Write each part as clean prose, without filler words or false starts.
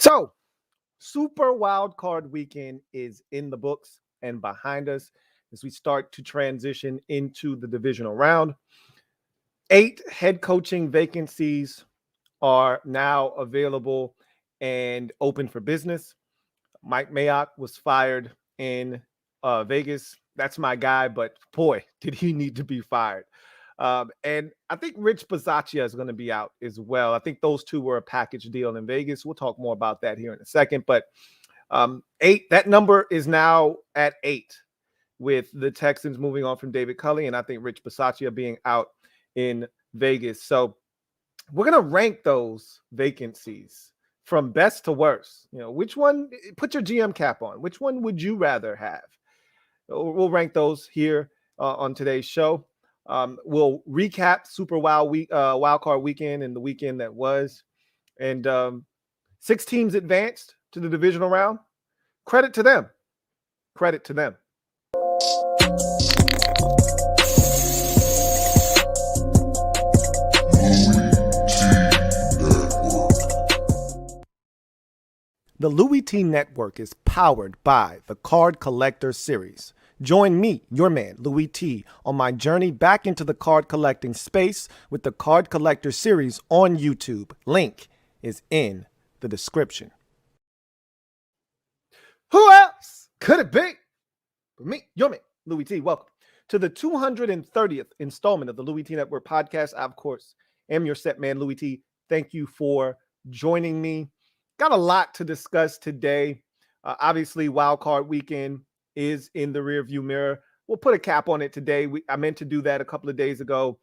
So, Super Wild Card Weekend is in the books and behind us as we start to transition into the divisional round. 8 head coaching vacancies are now available and open for business. Mike Mayock was fired in Vegas. That's my guy, but boy, did he need to be fired. And I think Rich Bisaccia is going to be out as well. I think those two were a package deal in Vegas. We'll talk more about that here in a second. But 8, that number is now at 8 with the Texans moving on from David Culley, and I think Rich Bisaccia being out in Vegas. So we're going to rank those vacancies from best to worst. Which one, put your GM cap on. Which one would you rather have? We'll rank those here on today's show. We'll recap Super Wild Card Weekend and the weekend that was. And 6 teams advanced to the divisional round. Credit to them. Credit to them. The Louie T Network is powered by the Card Collector Series. Join me, your man, Louie T, on my journey back into the card collecting space with the Card Collector Series on YouTube. Link is in the description. Who else could it be but me, your man, Louie T? Welcome to the 230th installment of the Louie T Network podcast. I, of course, am your set man, Louie T. Thank you for joining me. Got a lot to discuss today. Obviously, Wild Card Weekend is in the rearview mirror. We'll put a cap on it today. I meant to do that a couple of days ago.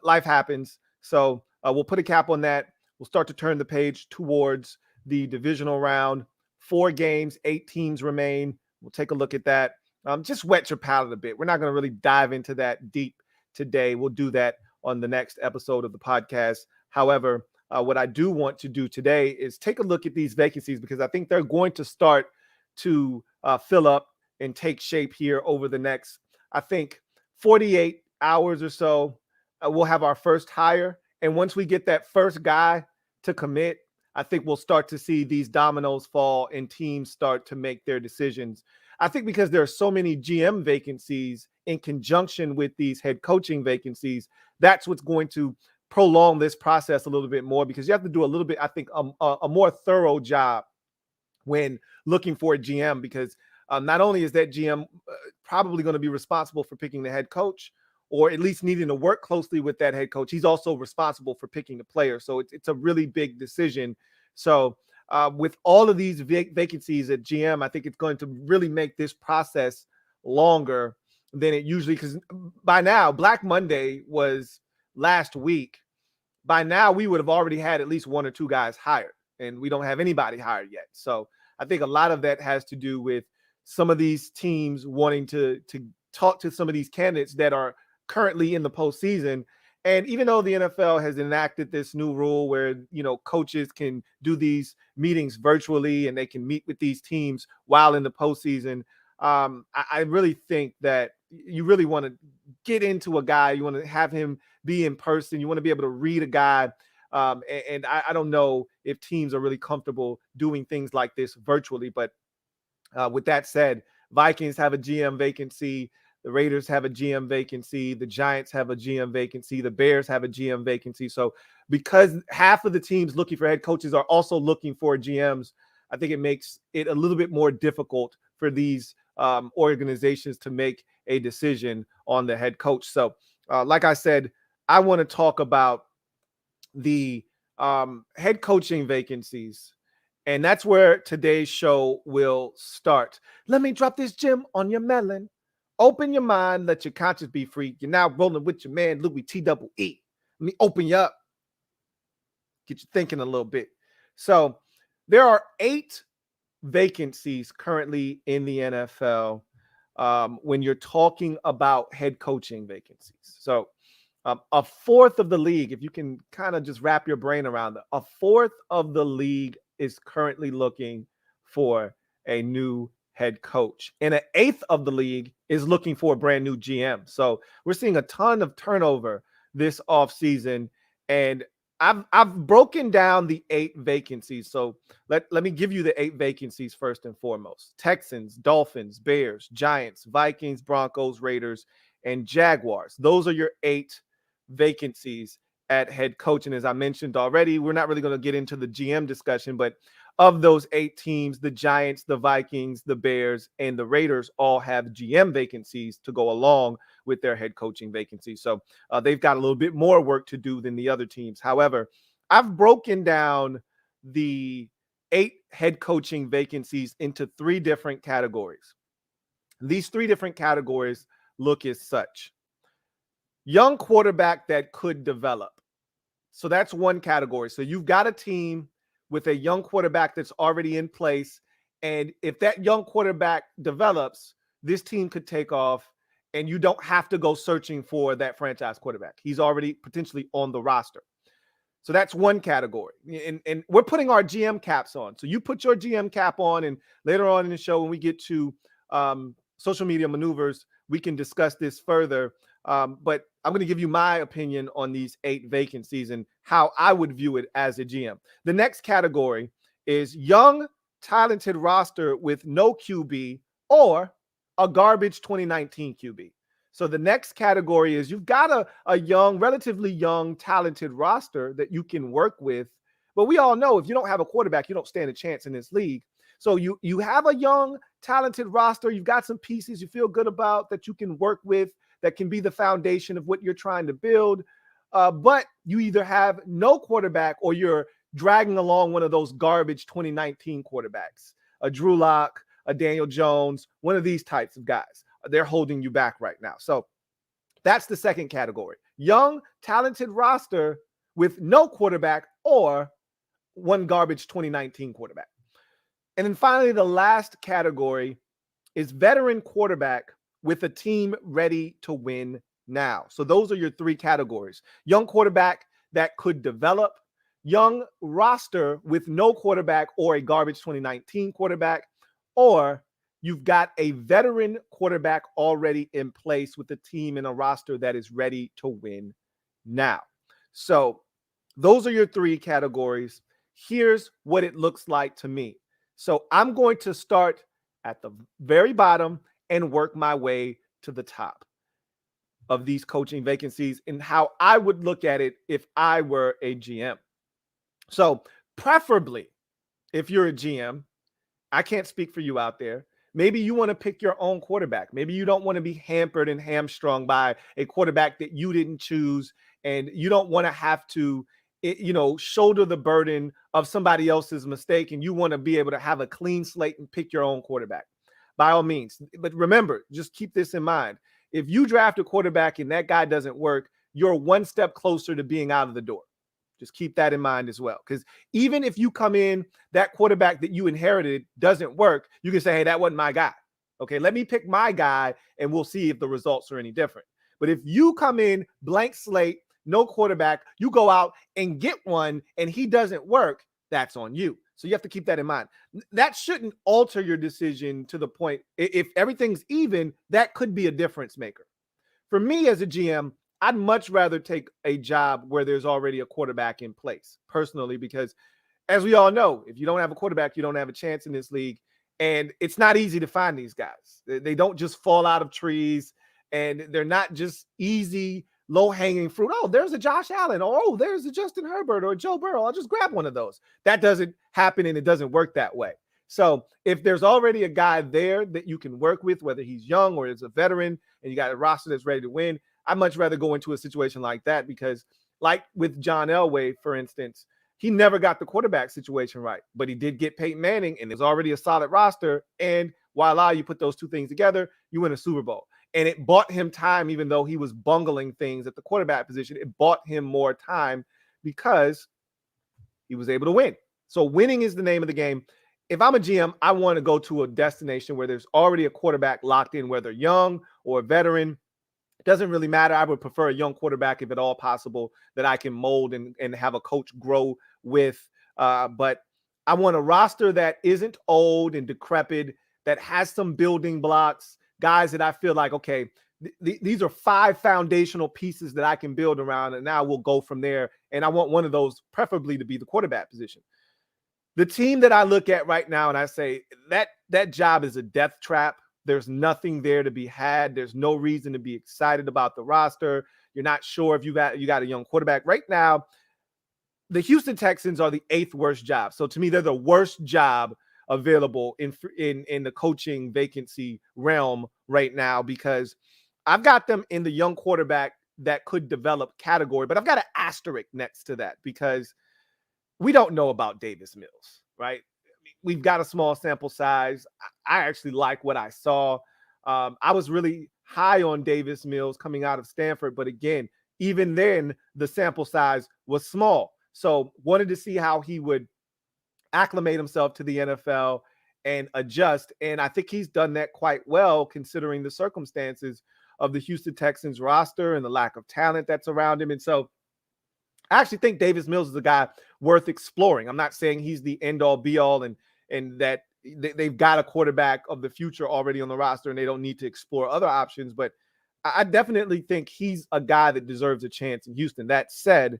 Life happens. So we'll put a cap on that. We'll start to turn the page towards the divisional round. 4 games, 8 teams remain. We'll take a look at that. Just wet your palate a bit. We're not going to really dive into that deep today. We'll do that on the next episode of the podcast. However, what I do want to do today is take a look at these vacancies because I think they're going to start to fill up and take shape here over the next, I think, 48 hours or so. We'll have our first hire. And once we get that first guy to commit, I think we'll start to see these dominoes fall and teams start to make their decisions. I think because there are so many GM vacancies in conjunction with these head coaching vacancies, that's what's going to prolong this process a little bit more because you have to do a little bit, I think, a more thorough job when looking for a GM because not only is that GM probably going to be responsible for picking the head coach or at least needing to work closely with that head coach, he's also responsible for picking the player. So it's a really big decision. So with all of these vacancies at GM, I think it's going to really make this process longer than it usually, because by now, Black Monday was last week. By now, we would have already had at least 1 or 2 guys hired, and we don't have anybody hired yet. So I think a lot of that has to do with some of these teams wanting to talk to some of these candidates that are currently in the postseason. And even though the NFL has enacted this new rule where, coaches can do these meetings virtually and they can meet with these teams while in the postseason, I really think that you really want to get into a guy. You want to have him be in person. You want to be able to read a guy. And I don't know if teams are really comfortable doing things like this virtually. But with that said, Vikings have a GM vacancy. The Raiders have a GM vacancy. The Giants have a GM vacancy. The Bears have a GM vacancy. So because half of the teams looking for head coaches are also looking for GMs, I think it makes it a little bit more difficult for these organizations to make a decision on the head coach. So like I said, I want to talk about the head coaching vacancies. And that's where today's show will start. Let me drop this gem on your melon. Open your mind, let your conscience be free. You're now rolling with your man, Louie T double E. Let me open you up, get you thinking a little bit. So there are 8 vacancies currently in the NFL when you're talking about head coaching vacancies. So a fourth of the league, if you can kind of just wrap your brain around it, a fourth of the league is currently looking for a new head coach. And an eighth of the league is looking for a brand new GM. So we're seeing a ton of turnover this offseason. And I've broken down the 8 vacancies. So let me give you the 8 vacancies first and foremost. Texans, Dolphins, Bears, Giants, Vikings, Broncos, Raiders, and Jaguars. Those are your 8 vacancies at head coach. And as I mentioned already, we're not really going to get into the GM discussion, but of those 8 teams, the Giants, the Vikings, the Bears, and the Raiders all have GM vacancies to go along with their head coaching vacancies. So they've got a little bit more work to do than the other teams. However, I've broken down the 8 head coaching vacancies into 3 different categories. These 3 different categories look as such. Young quarterback that could develop. So that's one category. So you've got a team with a young quarterback that's already in place. And if that young quarterback develops, this team could take off and you don't have to go searching for that franchise quarterback. He's already potentially on the roster. So that's one category. And we're putting our GM caps on. So you put your GM cap on, and later on in the show, when we get to social media maneuvers, we can discuss this further. But I'm going to give you my opinion on these 8 vacancies and how I would view it as a GM. The next category is young, talented roster with no QB or a garbage 2019 QB. So the next category is you've got a young, relatively young, talented roster that you can work with. But we all know if you don't have a quarterback, you don't stand a chance in this league. So you have a young, talented roster. You've got some pieces you feel good about that you can work with that can be the foundation of what you're trying to build. But you either have no quarterback or you're dragging along one of those garbage 2019 quarterbacks, a Drew Lock, a Daniel Jones, one of these types of guys. They're holding you back right now. So that's the second category. Young, talented roster with no quarterback or one garbage 2019 quarterback. And then finally, the last category is veteran quarterback with a team ready to win now. So those are your 3 categories. Young quarterback that could develop, young roster with no quarterback or a garbage 2019 quarterback, or you've got a veteran quarterback already in place with a team and a roster that is ready to win now. So those are your 3 categories. Here's what it looks like to me. So I'm going to start at the very bottom and work my way to the top of these coaching vacancies and how I would look at it if I were a GM. So preferably, if you're a GM, I can't speak for you out there. Maybe you want to pick your own quarterback. Maybe you don't want to be hampered and hamstrung by a quarterback that you didn't choose, and you don't want to have to, shoulder the burden of somebody else's mistake, and you want to be able to have a clean slate and pick your own quarterback. By all means. But remember, just keep this in mind. If you draft a quarterback and that guy doesn't work, you're one step closer to being out of the door. Just keep that in mind as well. Because even if you come in, that quarterback that you inherited doesn't work, you can say, hey, that wasn't my guy. Okay, let me pick my guy and we'll see if the results are any different. But if you come in, blank slate, no quarterback, you go out and get one and he doesn't work, that's on you. So you have to keep that in mind. That shouldn't alter your decision to the point. If everything's even, that could be a difference maker. For me as a GM, I'd much rather take a job where there's already a quarterback in place personally, because as we all know, if you don't have a quarterback, you don't have a chance in this league. And it's not easy to find these guys. They don't just fall out of trees, and they're not just easy, low-hanging fruit. Oh, there's a Josh Allen. Oh, there's a Justin Herbert or a Joe Burrow. I'll just grab one of those. That doesn't happen, and it doesn't work that way. So if there's already a guy there that you can work with, whether he's young or is a veteran, and you got a roster that's ready to win, I'd much rather go into a situation like that, because like with John Elway, for instance, he never got the quarterback situation right, but he did get Peyton Manning, and there's already a solid roster. And voila, you put those 2 things together, you win a Super Bowl. And it bought him time, even though he was bungling things at the quarterback position. It bought him more time because he was able to win. So winning is the name of the game. If I'm a GM, I want to go to a destination where there's already a quarterback locked in, whether young or a veteran. It doesn't really matter. I would prefer a young quarterback, if at all possible, that I can mold and have a coach grow with. But I want a roster that isn't old and decrepit, that has some building blocks, guys that I feel like, okay, these are 5 foundational pieces that I can build around, and now we'll go from there. And I want one of those preferably to be the quarterback position. The team that I look at right now and I say that job is a death trap. There's nothing there to be had. There's no reason to be excited about the roster. You're not sure if you got a young quarterback. Right now, the Houston Texans are the 8th worst job. So to me, they're the worst job available in the coaching vacancy realm right now, because I've got them in the young quarterback that could develop category, but I've got an asterisk next to that because we don't know about Davis Mills, right? We've got a small sample size. I actually like what I saw. I was really high on Davis Mills coming out of Stanford, but again, even then, the sample size was small. So wanted to see how he would acclimate himself to the NFL and adjust. And I think he's done that quite well considering the circumstances of the Houston Texans roster and the lack of talent that's around him. And so I actually think Davis Mills is a guy worth exploring. I'm not saying he's the end all be all and that they've got a quarterback of the future already on the roster and they don't need to explore other options. But I definitely think he's a guy that deserves a chance in Houston. That said,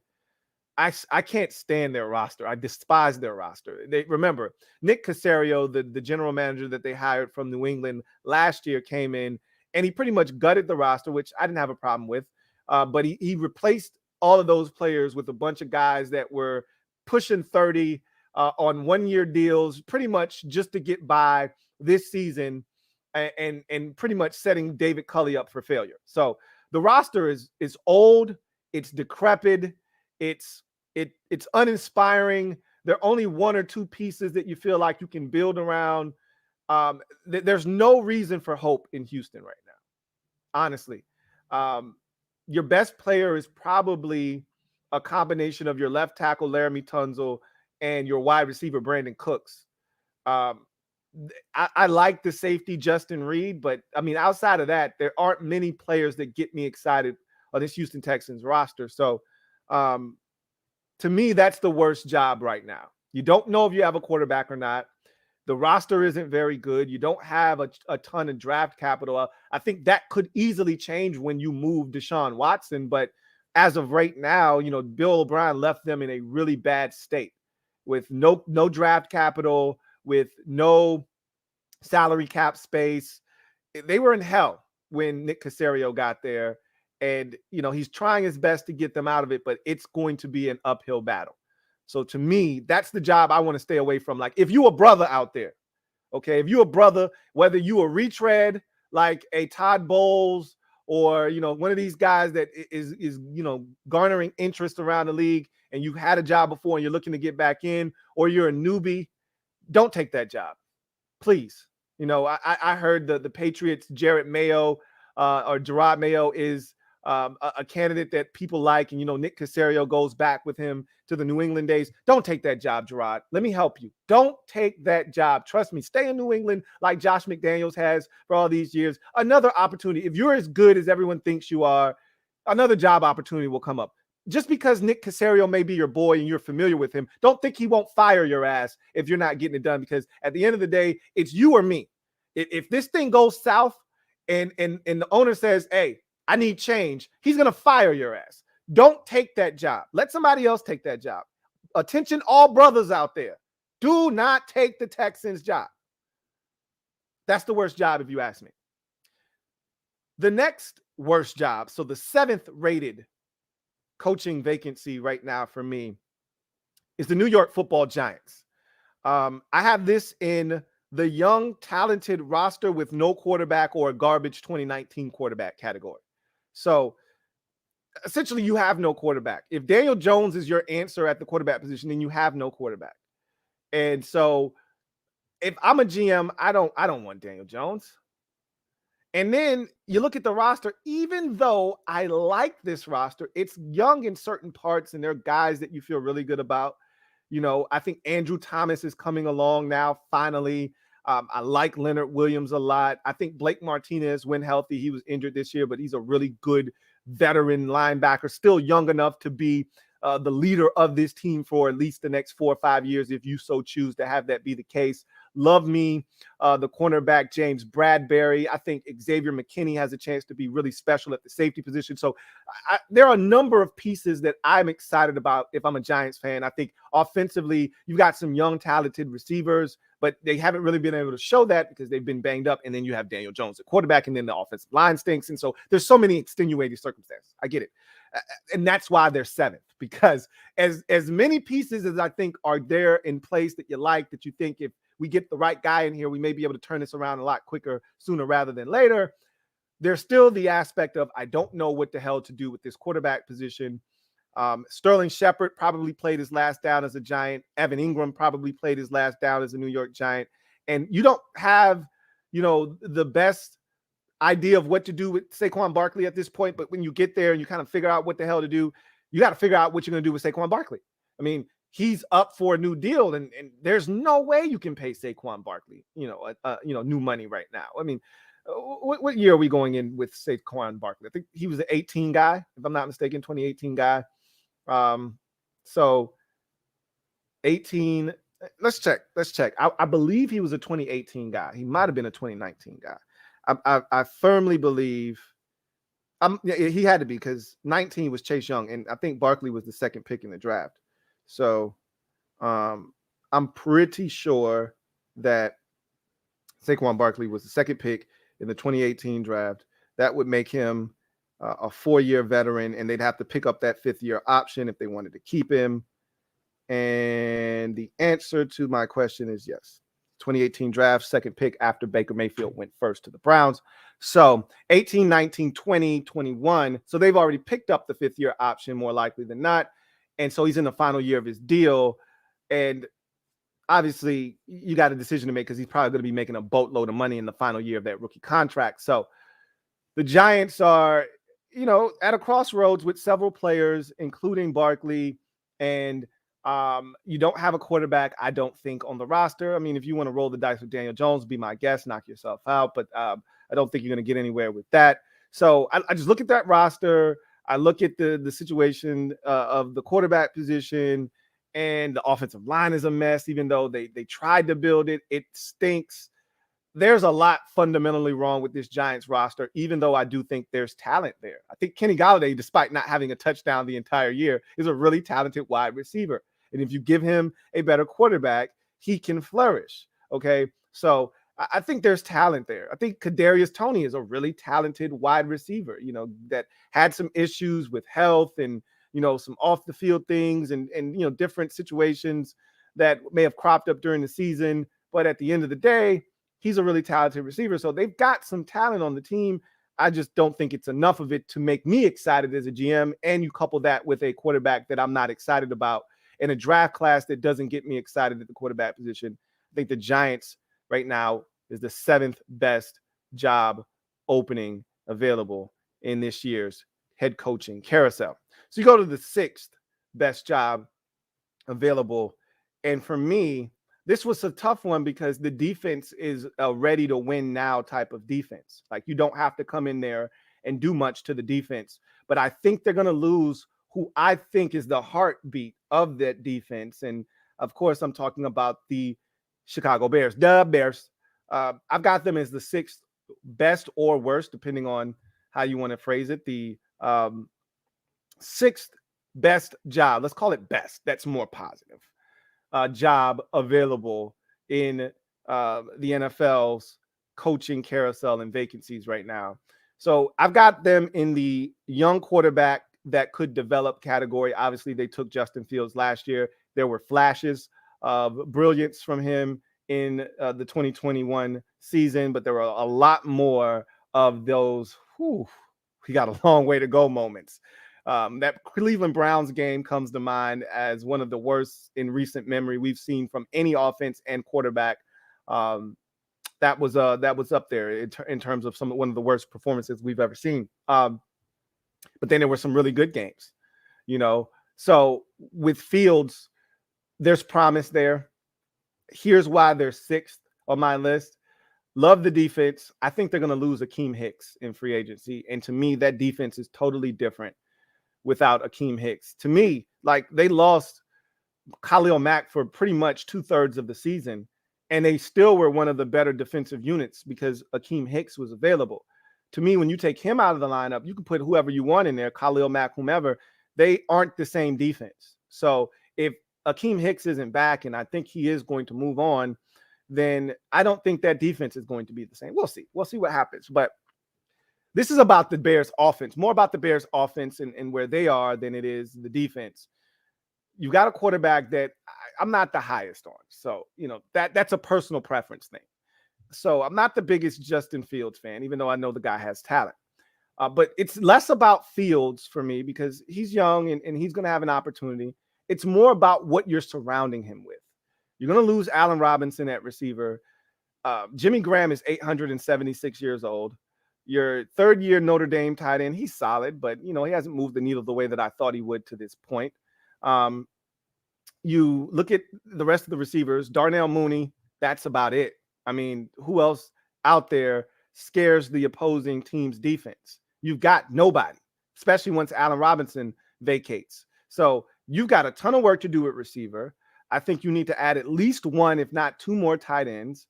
I can't stand their roster. I despise their roster. Remember, Nick Caserio, the general manager that they hired from New England last year, came in and he pretty much gutted the roster, which I didn't have a problem with. But he replaced all of those players with a bunch of guys that were pushing 30 on one-year deals, pretty much just to get by this season and pretty much setting David Culley up for failure. So the roster is old, it's decrepit, it's uninspiring. There are only 1 or 2 pieces that you feel like you can build around. There's no reason for hope in Houston right now, honestly. Your best player is probably a combination of your left tackle, Laramie Tunzel, and your wide receiver, Brandon Cooks. I like the safety, Justin Reed, but I mean, outside of that, there aren't many players that get me excited on this Houston Texans roster. So to me, that's the worst job right now. You don't know if you have a quarterback or not. The roster isn't very good. You don't have a ton of draft capital. I think that could easily change when you move Deshaun Watson. But as of right now, Bill O'Brien left them in a really bad state with no draft capital, with no salary cap space. They were in hell when Nick Caserio got there. And, he's trying his best to get them out of it, but it's going to be an uphill battle. So to me, that's the job I want to stay away from. Like, if you a brother out there, okay, if you a brother, whether you a retread like a Todd Bowles or, one of these guys that is garnering interest around the league and you've had a job before and you're looking to get back in, or you're a newbie, don't take that job, please. I heard the Patriots, Gerard Mayo is a candidate that people like, and Nick Caserio goes back with him to the New England days. Don't take that job, Gerard. Let me help you. Don't take that job. Trust me. Stay in New England like Josh McDaniels has for all these years. Another opportunity. If you're as good as everyone thinks you are, another job opportunity will come up. Just because Nick Caserio may be your boy and you're familiar with him, don't think he won't fire your ass if you're not getting it done, because at the end of the day, it's you or me. If this thing goes south and the owner says, hey, I need change, he's going to fire your ass. Don't take that job. Let somebody else take that job. Attention, all brothers out there. Do not take the Texans job. That's the worst job if you ask me. The next worst job, so the 7th rated coaching vacancy right now for me, is the New York Football Giants. I have this in the young, talented roster with no quarterback or a garbage 2019 quarterback category. So essentially, you have no quarterback. If Daniel Jones is your answer at the quarterback position, then you have no quarterback. And so if I'm a GM, I don't want Daniel Jones. And then you look at the roster, even though I like this roster, it's young in certain parts and there are guys that you feel really good about. I think Andrew Thomas is coming along now, finally. I like Leonard Williams a lot. I think Blake Martinez, when healthy, he was injured this year, but he's a really good veteran linebacker, still young enough to be the leader of this team for at least the next 4 or 5 years, if you so choose to have that be the case. Love me, the cornerback, James Bradbury. I think Xavier McKinney has a chance to be really special at the safety position. So there are a number of pieces that I'm excited about if I'm a Giants fan. I think offensively, you've got some young, talented receivers, but they haven't really been able to show that because they've been banged up. And then you have Daniel Jones at quarterback, and then the offensive line stinks. And so there's so many extenuating circumstances. I get it. And that's why they're 7th, because as many pieces as I think are there in place that you like, that you think if we get the right guy in here, we may be able to turn this around a lot quicker, sooner rather than later. There's still the aspect of, I don't know what the hell to do with this quarterback position. Sterling Shepard probably played his last down as a Giant. Evan Ingram probably played his last down as a New York Giant. And you don't have, the best idea of what to do with Saquon Barkley at this point. But when you get there and you kind of figure out what the hell to do, you got to figure out what you're going to do with Saquon Barkley. I mean, he's up for a new deal, and there's no way you can pay Saquon Barkley, new money right now. I mean, what year are we going in with Saquon Barkley? I think he was an 18 guy, if I'm not mistaken, 2018 guy. So 18. Let's check. I believe he was a 2018 guy. He might have been a 2019 guy. I firmly believe he had to be, because 19 was Chase Young, and I think Barkley was the second pick in the draft. So I'm pretty sure that Saquon Barkley was the second pick in the 2018 draft. That would make him a 4-year veteran, and they'd have to pick up that 5th-year option if they wanted to keep him. And the answer to my question is yes. 2018 draft, second pick after Baker Mayfield went first to the Browns. So 18, 19, 20, 21. So they've already picked up the 5th-year option, more likely than not. And so he's in the final year of his deal. And obviously, you got a decision to make, because he's probably going to be making a boatload of money in the final year of that rookie contract. So the Giants are, at a crossroads with several players, including Barkley, and you don't have a quarterback, I don't think, on the roster. I mean, if you want to roll the dice with Daniel Jones, be my guest, knock yourself out. But I don't think you're going to get anywhere with that. So I just look at that roster. I look at the situation of the quarterback position, and the offensive line is a mess. Even though they tried to build it, it stinks. There's a lot fundamentally wrong with this Giants roster, even though I do think there's talent there. I think Kenny Golladay, despite not having a touchdown the entire year, is a really talented wide receiver. And if you give him a better quarterback, he can flourish. Okay. So I think there's talent there. I think Kadarius Toney is a really talented wide receiver, that had some issues with health and, some off the field things and different situations that may have cropped up during the season. But at the end of the day, he's a really talented receiver. So they've got some talent on the team. I just don't think it's enough of it to make me excited as a GM. And you couple that with a quarterback that I'm not excited about, in a draft class that doesn't get me excited at the quarterback position. I think the Giants right now is the 7th best job opening available in this year's head coaching carousel. So you go to the 6th best job available. And for me, this was a tough one, because the defense is a ready to win now type of defense. Like, you don't have to come in there and do much to the defense. But I think they're going to lose who I think is the heartbeat of that defense. And of course, I'm talking about the Chicago Bears, the Bears. I've got them as the 6th best or worst, depending on how you want to phrase it. The 6th best job, let's call it best. That's more positive. Job available in the NFL's coaching carousel and vacancies right now. So I've got them in the young quarterback that could develop category. Obviously, they took Justin Fields last year. There were flashes of brilliance from him in the 2021 season, but there were a lot more of those, he got a long way to go moments. That Cleveland Browns game comes to mind as one of the worst in recent memory we've seen from any offense and quarterback. That was up there in terms of one of the worst performances we've ever seen. But then there were some really good games, So with Fields, there's promise there. Here's why they're 6th on my list. Love the defense. I think they're going to lose Akeem Hicks in free agency. And to me, that defense is totally different without Akeem Hicks. To me, like they lost Khalil Mack for pretty much 2/3 of the season, and they still were one of the better defensive units because Akeem Hicks was available. To me, when you take him out of the lineup, you can put whoever you want in there, Khalil Mack, whomever. They aren't the same defense. So if Akeem Hicks isn't back, and I think he is going to move on, then I don't think that defense is going to be the same. We'll see. We'll see what happens. But this is about the Bears offense, more about the Bears offense and where they are than it is the defense. You've got a quarterback that I'm not the highest on. So, that's a personal preference thing. So I'm not the biggest Justin Fields fan, even though I know the guy has talent. But it's less about Fields for me because he's young and he's going to have an opportunity. It's more about what you're surrounding him with. You're going to lose Allen Robinson at receiver. Jimmy Graham is 876 years old. Your third-year Notre Dame tight end, he's solid, but, he hasn't moved the needle the way that I thought he would to this point. You look at the rest of the receivers, Darnell Mooney, that's about it. I mean, who else out there scares the opposing team's defense? You've got nobody, especially once Allen Robinson vacates. So you've got a ton of work to do at receiver. I think you need to add at least one, if not two more tight ends.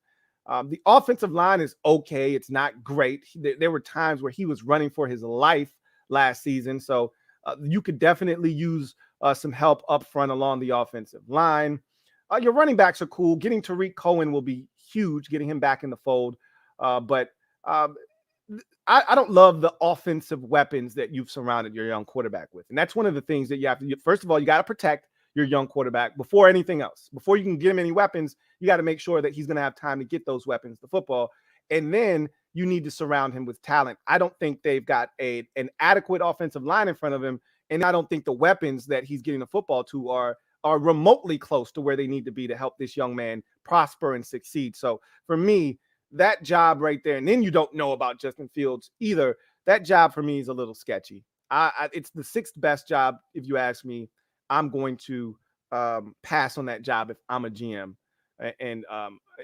The offensive line is okay. It's not great. There were times where he was running for his life last season. So you could definitely use some help up front along the offensive line. Your running backs are cool. Getting Tariq Cohen will be huge, getting him back in the fold. But I don't love the offensive weapons that you've surrounded your young quarterback with. And that's one of the things that you have to do. First of all, you got to protect your young quarterback before anything else. Before you can get him any weapons, you got to make sure that he's going to have time to get those weapons, the football. And then you need to surround him with talent. I don't think they've got an adequate offensive line in front of him. And I don't think the weapons that he's getting the football to are remotely close to where they need to be to help this young man prosper and succeed. So for me, that job right there, and then you don't know about Justin Fields either. That job for me is a little sketchy. It's the sixth best job, if you ask me. I'm going to pass on that job if I'm a GM, and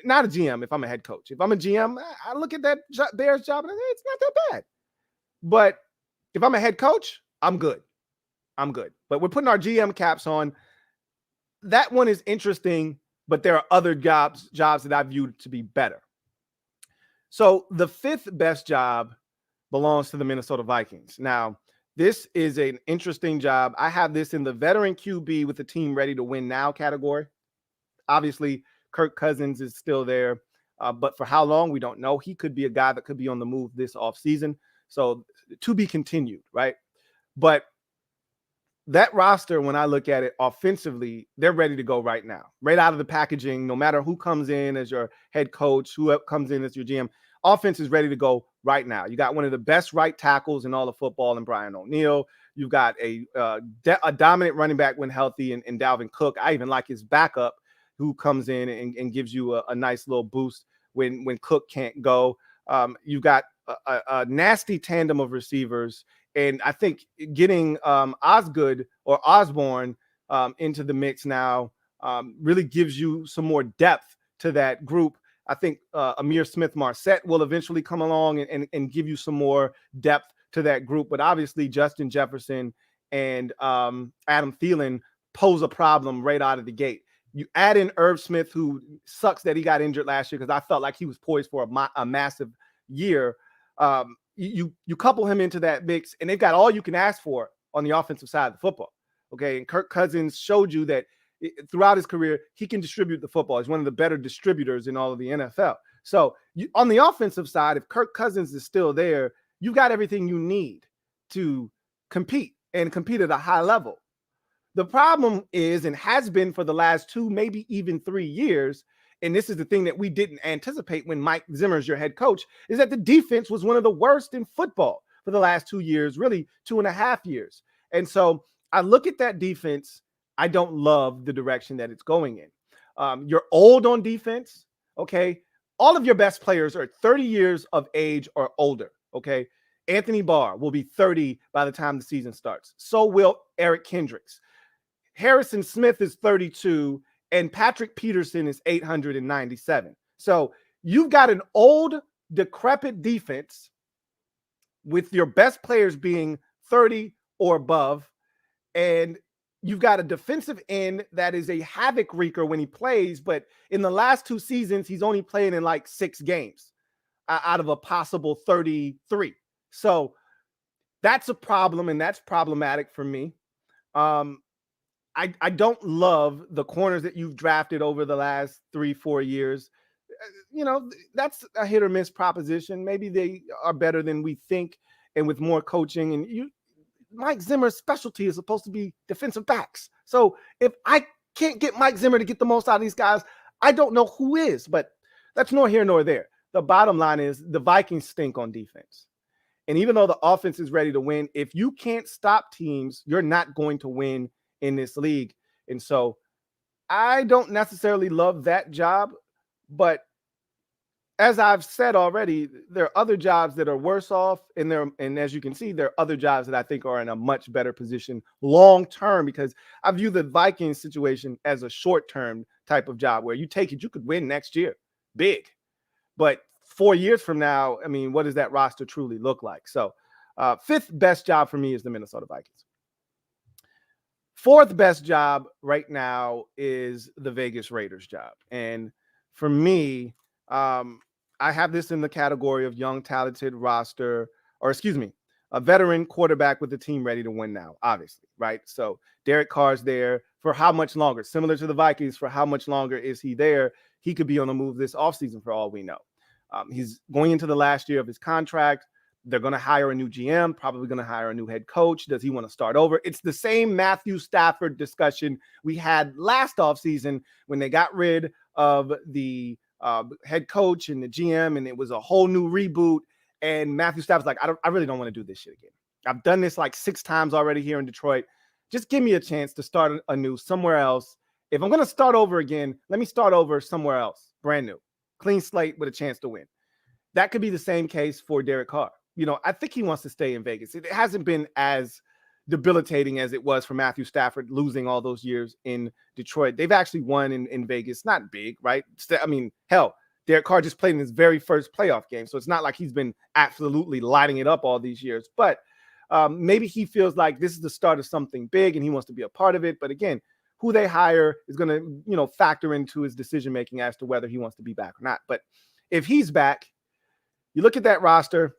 not a GM if I'm a head coach. If I'm a GM, I look at that Bears job and I say, it's not that bad. But if I'm a head coach, I'm good. But we're putting our GM caps on. That one is interesting, but there are other jobs that I viewed to be better. So the fifth best job belongs to the Minnesota Vikings. Now, this is an interesting job. I have this in the veteran QB with the team ready to win now category. Obviously, Kirk Cousins is still there, but for how long, we don't know. He could be a guy that could be on the move this offseason. So to be continued, right? But that roster, when I look at it offensively, they're ready to go right now, right out of the packaging. No matter who comes in as your head coach, who comes in as your GM, offense is ready to go right now. You got one of the best right tackles in all of football in Brian O'Neill. You've got a dominant running back when healthy in Dalvin Cook. I even like his backup who comes in and gives you a nice little boost when Cook can't go. You've got a nasty tandem of receivers. And I think getting Osgood or Osborne into the mix now really gives you some more depth to that group. I think Amir Smith-Marset will eventually come along and give you some more depth to that group. But obviously, Justin Jefferson and Adam Thielen pose a problem right out of the gate. You add in Irv Smith, who sucks that he got injured last year because I felt like he was poised for a massive year. You couple him into that mix, and they've got all you can ask for on the offensive side of the football. Okay, and Kirk Cousins showed you that throughout his career, he can distribute the football. He's one of the better distributors in all of the NFL. So on the offensive side, if Kirk Cousins is still there, you've got everything you need to compete and compete at a high level. The problem is, and has been for the last 2, maybe even 3 years, and this is the thing that we didn't anticipate when Mike Zimmer is your head coach, is that the defense was one of the worst in football for the last 2 years, really 2.5 years. And so I look at that defense. I don't love the direction that it's going in. You're old on defense, okay? All of your best players are 30 years of age or older, okay? Anthony Barr will be 30 by the time the season starts. So will Eric Kendricks. Harrison Smith is 32, and Patrick Peterson is 897. So you've got an old, decrepit defense with your best players being 30 or above, And you've got a defensive end that is a havoc wreaker when he plays, but in the last 2 seasons, he's only playing in like 6 games out of a possible 33. So that's a problem, and that's problematic for me. I don't love the corners that you've drafted over the last 3-4 years. That's a hit or miss proposition. Maybe they are better than we think, and with more coaching. And Mike Zimmer's specialty is supposed to be defensive backs. So if I can't get Mike Zimmer to get the most out of these guys, I don't know who is. But that's nor here nor there. The bottom line is the Vikings stink on defense. And even though the offense is ready to win, if you can't stop teams, you're not going to win in this league. And so I don't necessarily love that job, but as I've said already, there are other jobs that are worse off, and as you can see, there are other jobs that I think are in a much better position long term, because I view the Vikings situation as a short term type of job where you take it, you could win next year, big, but 4 years from now, I mean, what does that roster truly look like? So, 5th best job for me is the Minnesota Vikings. 4th best job right now is the Vegas Raiders job, and for me, I have this in the category of young, talented roster, a veteran quarterback with the team ready to win now, obviously, right? So Derek Carr's there for how much longer? Similar to the Vikings, for how much longer is he there? He could be on the move this offseason for all we know. He's going into the last year of his contract. They're going to hire a new GM, probably going to hire a new head coach. Does he want to start over? It's the same Matthew Stafford discussion we had last offseason when they got rid of the head coach and the GM, and it was a whole new reboot. And Matthew Stafford's like, I really don't want to do this shit again. I've done this like 6 times already here in Detroit. Just give me a chance to start anew somewhere else. If I'm going to start over again, let me start over somewhere else, brand new, clean slate with a chance to win. That could be the same case for Derek Carr. I think he wants to stay in Vegas. It hasn't been as debilitating as it was for Matthew Stafford losing all those years in Detroit. They've actually won in Vegas. Not big, right? I mean, hell, Derek Carr just played in his very first playoff game. So it's not like he's been absolutely lighting it up all these years. But maybe he feels like this is the start of something big and he wants to be a part of it. But again, who they hire is going to, factor into his decision-making as to whether he wants to be back or not. But if he's back, you look at that roster,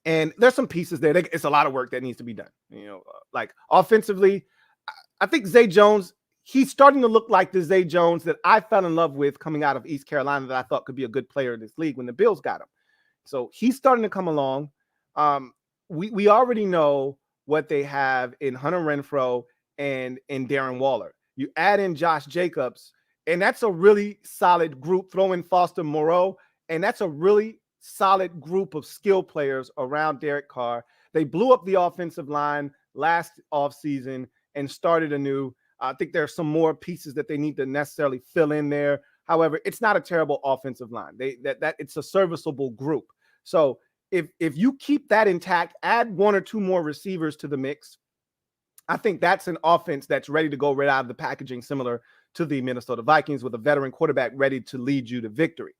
and there's some pieces there. It's a lot of work that needs to be done. Like offensively, I think Zay Jones, he's starting to look like the Zay Jones that I fell in love with coming out of East Carolina that I thought could be a good player in this league when the Bills got him. So he's starting to come along. We already know what they have in Hunter Renfrow and in Darren Waller. You add in Josh Jacobs, and that's a really solid group. Throw in Foster Moreau, and that's a really solid group of skill players around Derek Carr. They blew up the offensive line last offseason and started anew. I think there are some more pieces that they need to necessarily fill in there. However, it's not a terrible offensive line. It's a serviceable group. So if you keep that intact, add 1 or 2 more receivers to the mix, I think that's an offense that's ready to go right out of the packaging, similar to the Minnesota Vikings, with a veteran quarterback ready to lead you to victory.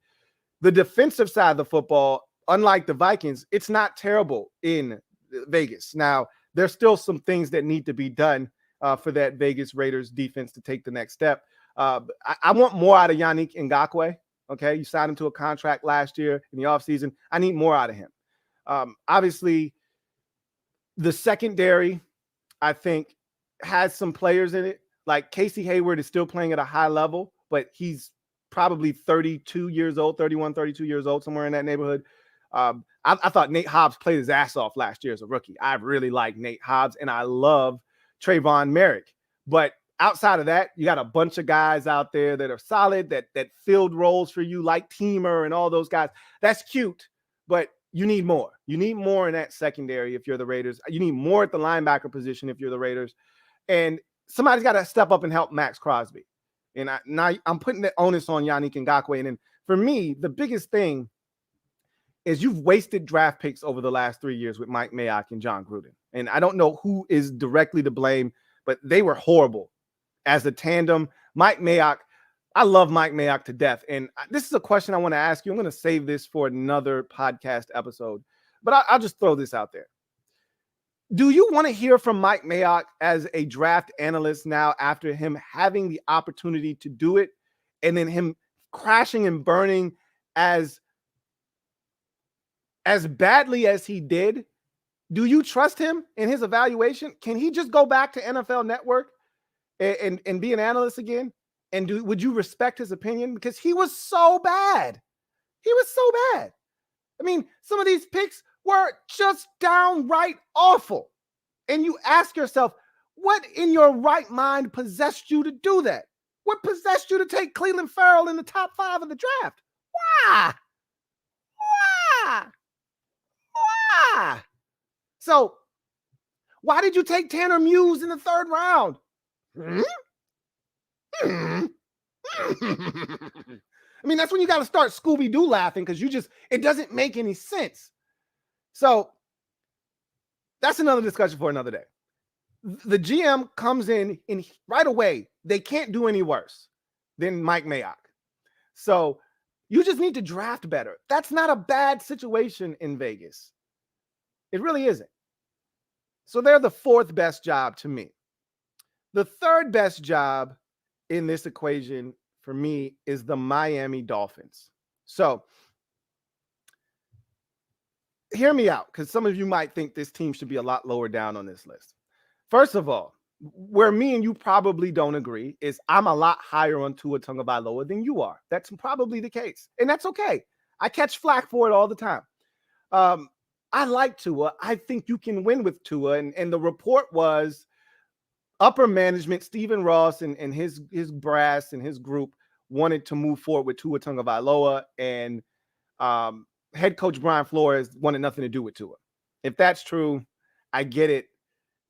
The defensive side of the football, unlike the Vikings, it's not terrible in Vegas. Now, there's still some things that need to be done for that Vegas Raiders defense to take the next step. I want more out of Yannick Ngakoue. Okay, you signed him to a contract last year in the offseason. I need more out of him. Obviously, the secondary, I think, has some players in it. Like Casey Hayward is still playing at a high level, but he's probably 32 years old, 31, 32 years old, somewhere in that neighborhood. I thought Nate Hobbs played his ass off last year as a rookie. I really like Nate Hobbs, and I love Trayvon Merrick. But outside of that, you got a bunch of guys out there that are solid, that filled roles for you, like Teamer and all those guys. That's cute, but you need more. You need more in that secondary if you're the Raiders. You need more at the linebacker position if you're the Raiders. And somebody's got to step up and help Max Crosby. And now I'm putting the onus on Yannick Ngakoue. And then for me, the biggest thing is you've wasted draft picks over the last 3 years with Mike Mayock and John Gruden. And I don't know who is directly to blame, but they were horrible as a tandem. Mike Mayock, I love Mike Mayock to death. And this is a question I want to ask you. I'm going to save this for another podcast episode, but I'll just throw this out there. Do you want to hear from Mike Mayock as a draft analyst now after him having the opportunity to do it and then him crashing and burning as badly as he did? Do you trust him in his evaluation? Can he just go back to NFL Network and be an analyst again? And would you respect his opinion? Because he was so bad. He was so bad. I mean, some of these picks were just downright awful. And you ask yourself, what in your right mind possessed you to do that? What possessed you to take Cleveland Farrell in the top 5 of the draft? Why? Why? Why? So, why did you take Tanner Muse in the 3rd round? I mean, that's when you got to start Scooby-Doo laughing because it doesn't make any sense. So, that's another discussion for another day. The GM comes in and right away, they can't do any worse than Mike Mayock. So, you just need to draft better. That's not a bad situation in Vegas. It really isn't. So they're the 4th best job to me. The 3rd best job in this equation for me is the Miami Dolphins. So hear me out, because some of you might think this team should be a lot lower down on this list. First of all, where me and you probably don't agree is I'm a lot higher on Tua Tagovailoa than you are. That's probably the case. And that's okay. I catch flack for it all the time. I like Tua. I think you can win with Tua. And the report was upper management, Stephen Ross and his brass and his group wanted to move forward with Tua Tagovailoa, and head coach Brian Flores wanted nothing to do with Tua. If that's true, I get it.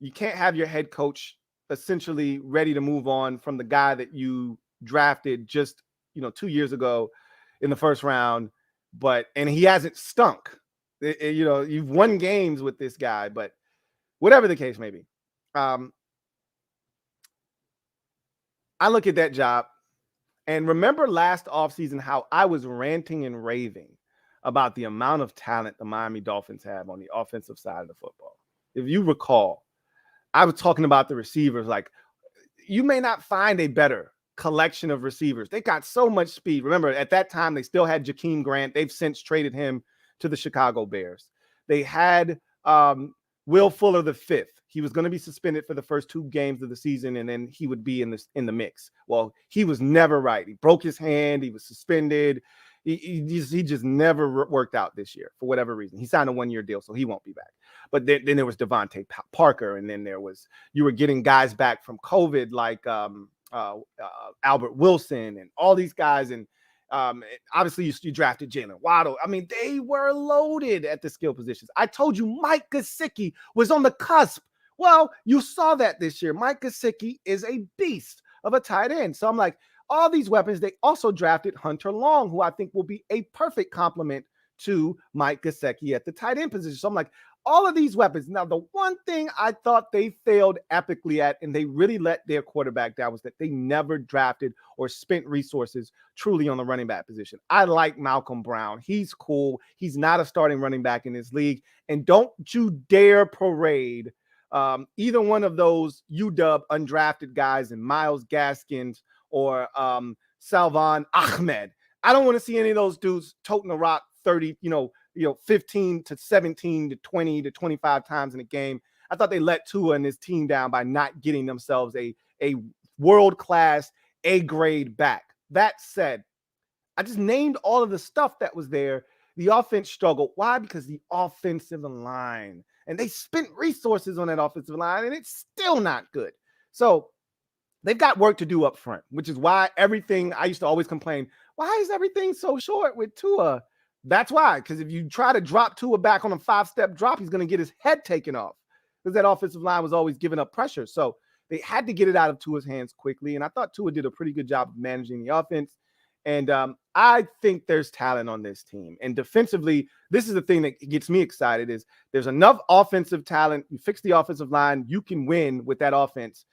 You can't have your head coach essentially ready to move on from the guy that you drafted just 2 years ago in the 1st round, and he hasn't stunk. You've won games with this guy, but whatever the case may be, I look at that job and remember last offseason how I was ranting and raving about the amount of talent the Miami Dolphins have on the offensive side of the football. If you recall, I was talking about the receivers. Like, you may not find a better collection of receivers. They got so much speed. Remember, at that time, they still had Jakeem Grant. They've since traded him to the Chicago Bears. They had Will Fuller the 5th. He was going to be suspended for the first 2 games of the season, and then he would be in the mix. Well, he was never right. He broke his hand. He was suspended. He just never worked out this year for whatever reason. He signed a 1-year deal, so he won't be back. But then there was Devontae Parker, and then you were getting guys back from COVID like Albert Wilson and all these guys, and obviously you drafted Jalen Waddle. I mean, they were loaded at the skill positions. I told you Mike Gesicki was on the cusp. Well, you saw that this year. Mike Gesicki is a beast of a tight end. So I'm like, all these weapons. They also drafted Hunter Long, who I think will be a perfect complement to Mike Gesicki at the tight end position. So I'm like, all of these weapons. Now, the one thing I thought they failed epically at, and they really let their quarterback down, was that they never drafted or spent resources truly on the running back position. I like Malcolm Brown. He's cool. He's not a starting running back in this league. And don't you dare parade either one of those UW undrafted guys in Myles Gaskins or Salvon Ahmed. I don't want to see any of those dudes toting the rock 30, 15 to 17 to 20 to 25 times in a game. I thought they let Tua and his team down by not getting themselves a world-class A-grade back. That said, I just named all of the stuff that was there. The offense struggled. Why? Because the offensive line. And they spent resources on that offensive line, and it's still not good. So they've got work to do up front, which is why everything, I used to always complain, why is everything so short with Tua? That's why, because if you try to drop Tua back on a 5-step drop, he's going to get his head taken off, because that offensive line was always giving up pressure. So they had to get it out of Tua's hands quickly, and I thought Tua did a pretty good job of managing the offense. And I think there's talent on this team. And defensively, this is the thing that gets me excited, is there's enough offensive talent. You fix the offensive line, you can win with that offense.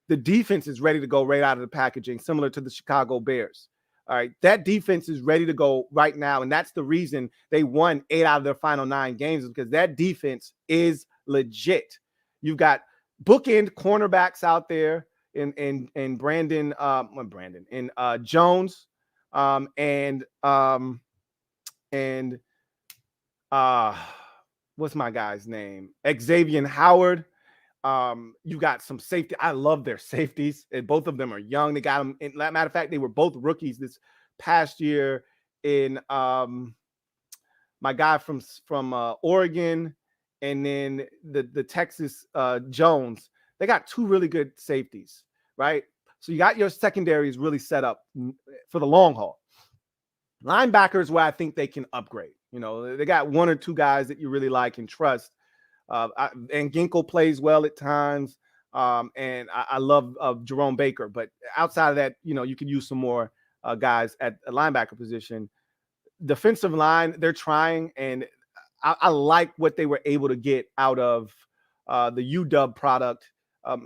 The defense is ready to go right out of the packaging, similar to the Chicago Bears. All right, that defense is ready to go right now, and that's the reason they won 8 out of their final 9 games, because that defense is legit. You've got bookend cornerbacks out there in Brandon Jones and what's my guy's name? Xavier Howard. You got some safety. I love their safeties, and both of them are young. They got them. Matter of fact, they were both rookies this past year. In my guy from Oregon, and then the Texas Jones. They got two really good safeties, right? So you got your secondaries really set up for the long haul. Linebackers, where I think they can upgrade. You know, they got one or two guys that you really like and trust. And Ginkle plays well at times. And I love Jerome Baker. But outside of that, you know, you could use some more guys at a linebacker position. Defensive line, they're trying. And I like what they were able to get out of the UW product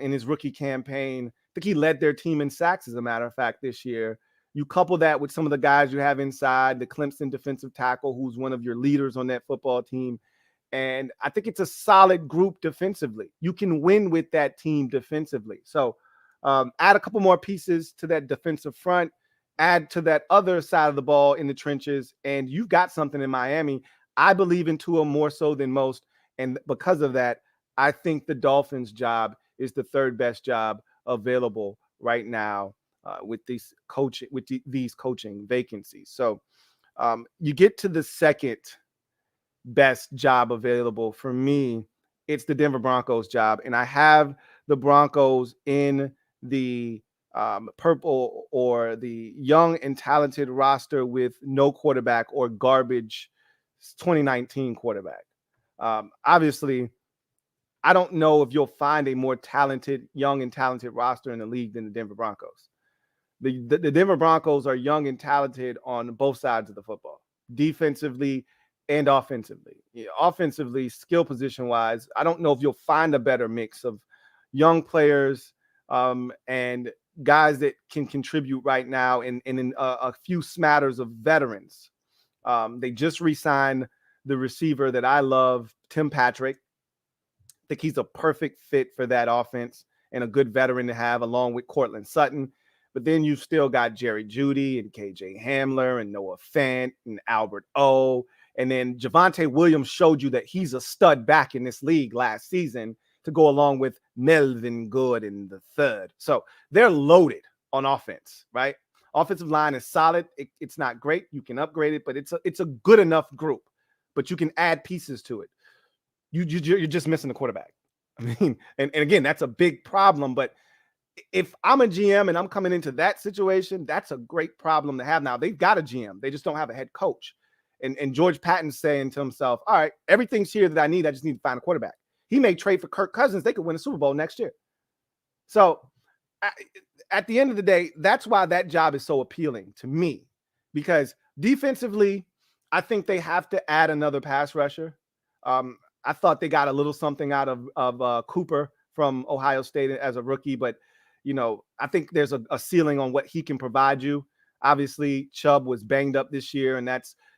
in his rookie campaign. I think he led their team in sacks, as a matter of fact, this year. You couple that with some of the guys you have inside, the Clemson defensive tackle, who's one of your leaders on that football team. And I think it's a solid group defensively. You can win with that team defensively. So add a couple more pieces to that defensive front, add to that other side of the ball in the trenches, and you've got something in Miami. I believe in Tua more so than most. And because of that, I think the Dolphins' job is the third best job available right now with these coaching vacancies. So you get to the second best job available for me. It's the Denver Broncos job, and I have the Broncos in the purple or the young and talented roster with no quarterback or garbage 2019 quarterback. Obviously, I don't know if you'll find a more talented, young and talented roster in the league than the Denver Broncos. The Denver Broncos are young and talented on both sides of the football, defensively and offensively. Yeah, offensively, skill position wise, I don't know if you'll find a better mix of young players and guys that can contribute right now, and in a few smatters of veterans. They just re-signed the receiver that I love, Tim Patrick. I think he's a perfect fit for that offense and a good veteran to have along with Cortland Sutton. But then you've still got Jerry Jeudy and KJ Hamler and Noah Fant and Albert O. And then Javonte Williams showed you that he's a stud back in this league last season to go along with Melvin Gordon the third. So they're loaded on offense, right? Offensive line is solid. It's not great. You can upgrade it, but it's a good enough group. But you can add pieces to it. You're just missing the quarterback. I mean, and again, that's a big problem. But if I'm a GM and I'm coming into that situation, that's a great problem to have. Now, they've got a GM. They just don't have a head coach. And George Patton's saying to himself, all right, everything's here that I need. I just need to find a quarterback. He may trade for Kirk Cousins. They could win a Super Bowl next year. So at the end of the day, that's why that job is so appealing to me, because defensively, I think they have to add another pass rusher. I thought they got a little something out of Cooper from Ohio State as a rookie, but you know, I think there's a ceiling on what he can provide you. Obviously, Chubb was banged up this year, and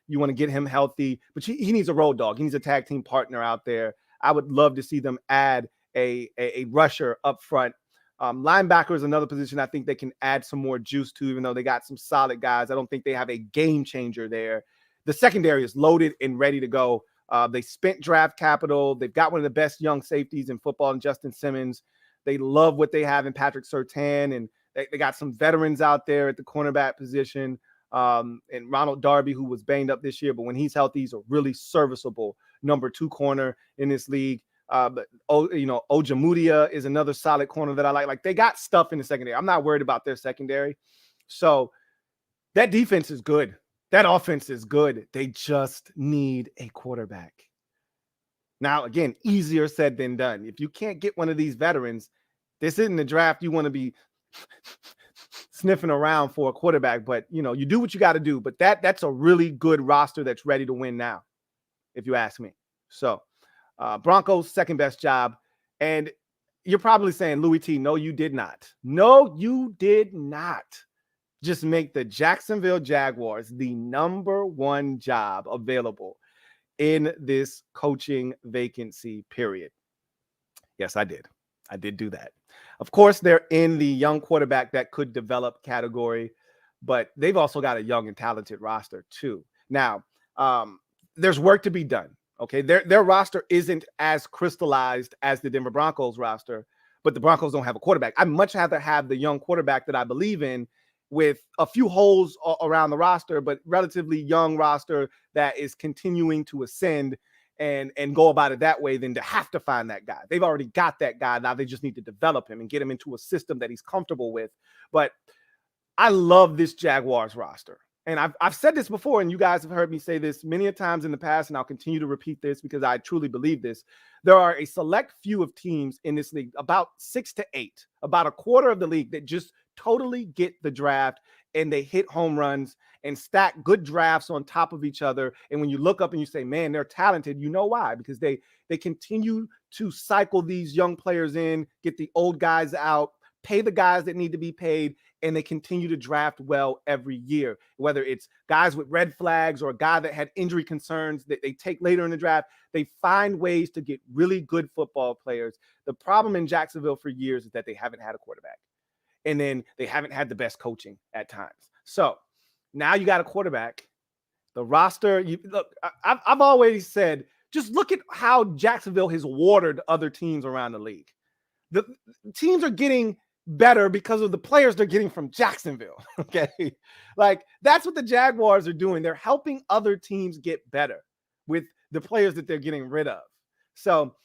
you want to get him healthy, but he needs a road dog. He needs a tag team partner out there. I would love to see them add a rusher up front. Linebacker is another position I think they can add some more juice to, even though they got some solid guys. I don't think they have a game changer there. The secondary is loaded and ready to go. They spent draft capital. They've got one of the best young safeties in football in Justin Simmons. They love what they have in Patrick Surtain, and they got some veterans out there at the cornerback position. And Ronald Darby, who was banged up this year, but when he's healthy, he's a really serviceable number 2 corner in this league. But Ojemudia is another solid corner that I like. Like, they got stuff in the secondary. I'm not worried about their secondary. So that defense is good. That offense is good. They just need a quarterback. Now, again, easier said than done. If you can't get one of these veterans, this isn't the draft you want to be sniffing around for a quarterback. But, you know, you do what you got to do. But that's a really good roster that's ready to win now, if you ask me. So Broncos, second best job. And you're probably saying, Louie T, no, you did not. No, you did not just make the Jacksonville Jaguars the number 1 job available in this coaching vacancy period. Yes, I did. I did do that. Of course, they're in the young quarterback that could develop category, but they've also got a young and talented roster too. Now, there's work to be done. Okay, their roster isn't as crystallized as the Denver Broncos roster, but the Broncos don't have a quarterback. I'd much rather have the young quarterback that I believe in with a few holes around the roster, but relatively young roster that is continuing to ascend and go about it that way than to have to find that guy. They've already got that guy. Now they just need to develop him and get him into a system that he's comfortable with. But I love this Jaguars roster. And I've said this before, and you guys have heard me say this many a times in the past, and I'll continue to repeat this because I truly believe this. There are a select few of teams in this league, about 6 to 8, about a quarter of the league, that just totally get the draft and they hit home runs and stack good drafts on top of each other. And when you look up and you say, man, they're talented, you know why? Because they continue to cycle these young players in, get the old guys out, pay the guys that need to be paid, and they continue to draft well every year. Whether it's guys with red flags or a guy that had injury concerns that they take later in the draft, they find ways to get really good football players. The problem in Jacksonville for years is that they haven't had a quarterback. And then they haven't had the best coaching at times. So now you got a quarterback. The roster, I've always said, just look at how Jacksonville has watered other teams around the league. The teams are getting better because of the players they're getting from Jacksonville. Okay. Like, that's what the Jaguars are doing. They're helping other teams get better with the players that they're getting rid of. So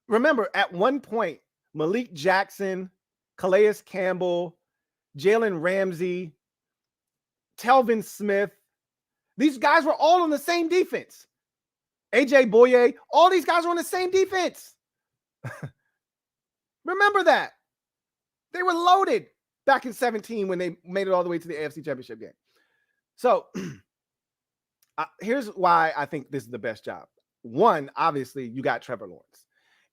remember, at one point, Malik Jackson, Calais Campbell, Jalen Ramsey, Telvin Smith, these guys were all on the same defense. AJ Boye, all these guys were on the same defense. Remember that. They were loaded back in 2017 when they made it all the way to the AFC Championship game. So here's why I think this is the best job. One, obviously, you got Trevor Lawrence.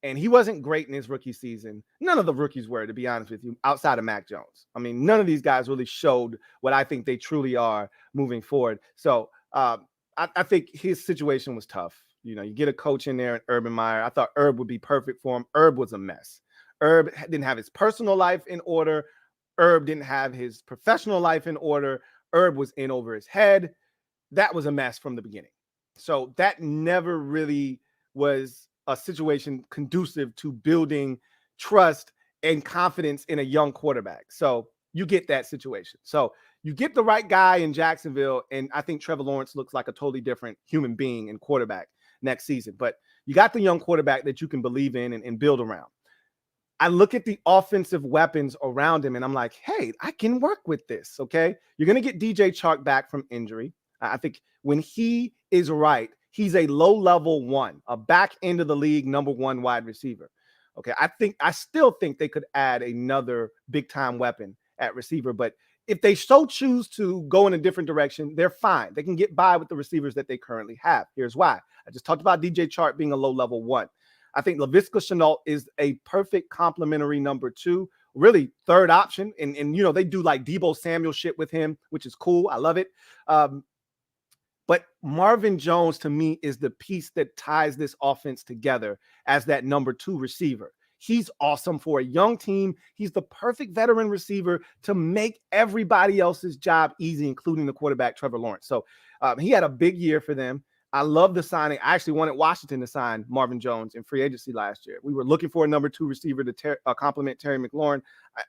And he wasn't great in his rookie season. None of the rookies were, to be honest with you, outside of Mac Jones. I mean, none of these guys really showed what I think they truly are moving forward. So I think his situation was tough. You know, you get a coach in there, Urban Meyer. I thought Herb would be perfect for him. Herb was a mess. Herb didn't have his personal life in order. Herb didn't have his professional life in order. Herb was in over his head. That was a mess from the beginning. So that never really was a situation conducive to building trust and confidence in a young quarterback. So you get that situation. So you get the right guy in Jacksonville, and I think Trevor Lawrence looks like a totally different human being and quarterback next season. But you got the young quarterback that you can believe in and build around. I look at the offensive weapons around him, and I'm like, hey, I can work with this, okay? You're going to get DJ Chark back from injury. I think when he is right, he's a low-level one, a back end of the league #1 wide receiver. Okay, I still think they could add another big-time weapon at receiver, but if they so choose to go in a different direction, they're fine. They can get by with the receivers that they currently have. Here's why. I just talked about DJ Chark being a low-level one. I think Laviska Shenault is a perfect complementary #2, really third option. And you know, they do like Deebo Samuel shit with him, which is cool. I love it. But Marvin Jones, to me, is the piece that ties this offense together as that #2 receiver. He's awesome for a young team. He's the perfect veteran receiver to make everybody else's job easy, including the quarterback, Trevor Lawrence. So he had a big year for them. I love the signing. I actually wanted Washington to sign Marvin Jones in free agency last year. We were looking for a #2 receiver to complement Terry McLaurin.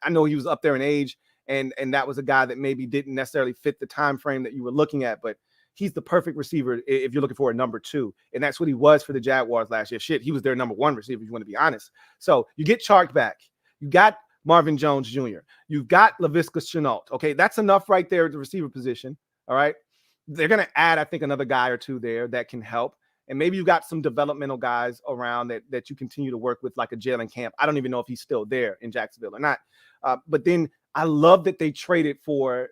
I know he was up there in age, and that was a guy that maybe didn't necessarily fit the time frame that you were looking at, but he's the perfect receiver if you're looking for a #2. And that's what he was for the Jaguars last year. Shit, he was their #1 receiver, if you want to be honest. So you get Chark back. You got Marvin Jones Jr. You've got Laviska Shenault. Okay, that's enough right there at the receiver position. All right. They're going to add, I think, another guy or two there that can help. And maybe you've got some developmental guys around that you continue to work with, like a Jalen Camp. I don't even know if he's still there in Jacksonville or not. But then I love that they traded for,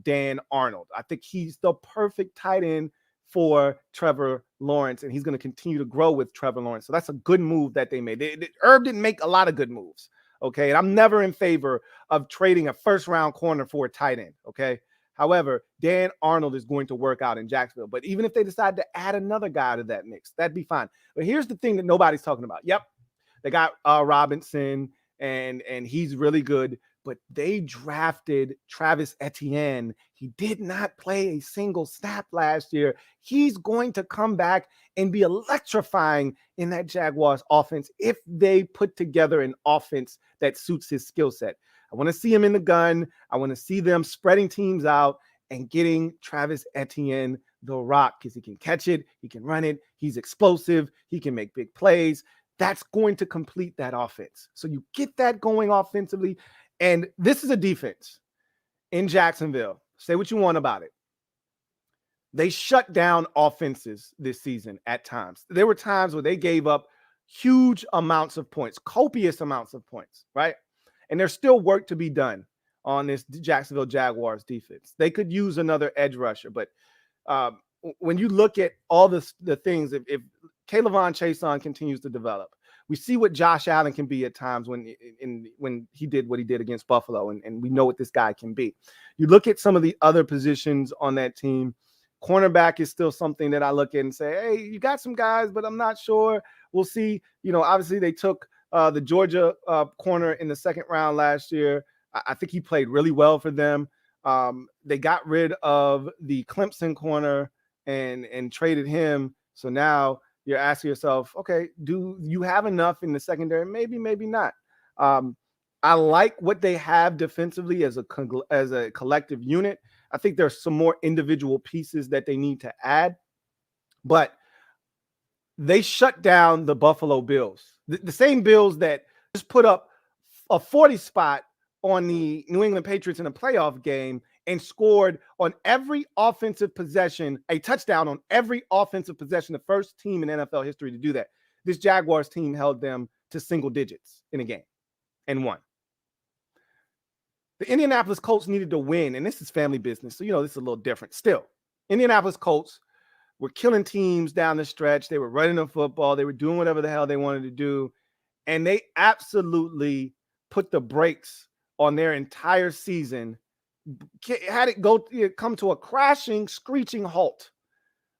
Dan Arnold. I think he's the perfect tight end for Trevor Lawrence, and he's going to continue to grow with Trevor Lawrence. So that's a good move that they made. Herb didn't make a lot of good moves, okay? And I'm never in favor of trading a first-round corner for a tight end, okay? However, Dan Arnold is going to work out in Jacksonville. But even if they decide to add another guy to that mix, that'd be fine. But here's the thing that nobody's talking about. Yep, They got Robinson, and he's really good. But they drafted Travis Etienne. He did not play a single snap last year. He's going to come back and be electrifying in that Jaguars offense if they put together an offense that suits his skill set. I want to see him in the gun. I want to see them spreading teams out and getting Travis Etienne the rock, because he can catch it, he can run it, he's explosive, he can make big plays. That's going to complete that offense. So you get that going offensively. And this is a defense in Jacksonville. Say what you want about it. They shut down offenses this season at times. There were times where they gave up huge amounts of points, copious amounts of points, right? And there's still work to be done on this Jacksonville Jaguars defense. They could use another edge rusher, but when you look at all the things, if Kayvon Chason continues to develop, we see what Josh Allen can be at times when he did what he did against Buffalo, and we know what this guy can be. You look at some of the other positions on that team. Cornerback is still something that I look at and say, hey, you got some guys, but I'm not sure. We'll see. Obviously they took the Georgia corner in the second round last year. I think he played really well for them. They got rid of the Clemson corner and traded him. So now you're asking yourself, okay, do you have enough in the secondary? Maybe, maybe not. I like what they have defensively as a collective unit. I think there's some more individual pieces that they need to add, but they shut down the Buffalo Bills, the same Bills that just put up a 40 spot on the New England Patriots in a playoff game and scored on every offensive possession, a touchdown on every offensive possession, the first team in NFL history to do that. This Jaguars team held them to single digits in a game and won. The Indianapolis Colts needed to win, and this is family business, so this is a little different. Still, Indianapolis Colts were killing teams down the stretch. They were running the football. They were doing whatever the hell they wanted to do, and they absolutely put the brakes on their entire season, had it come to a crashing, screeching halt.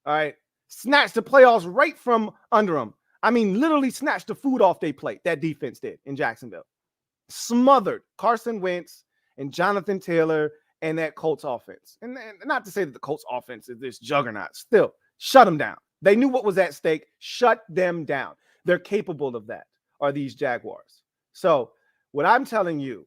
All right. Snatched the playoffs right from under them. I mean, literally snatched the food off their plate. That defense did in Jacksonville. Smothered Carson Wentz and Jonathan Taylor and that Colts offense. And not to say that the Colts offense is this juggernaut. Still, shut them down. They knew what was at stake. Shut them down. They're capable of that, are these Jaguars. So what I'm telling you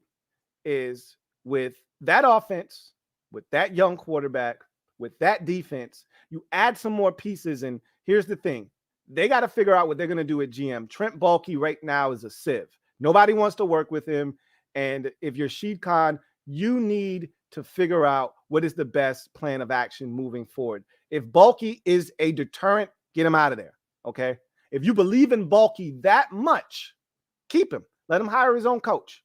is, with that offense, with that young quarterback, with that defense, you add some more pieces. And here's the thing. They got to figure out what they're going to do at GM. Trent Baalke right now is a sieve. Nobody wants to work with him. And if you're Sheed Khan, you need to figure out what is the best plan of action moving forward. If Baalke is a deterrent, get him out of there. Okay. If you believe in Baalke that much, keep him. Let him hire his own coach.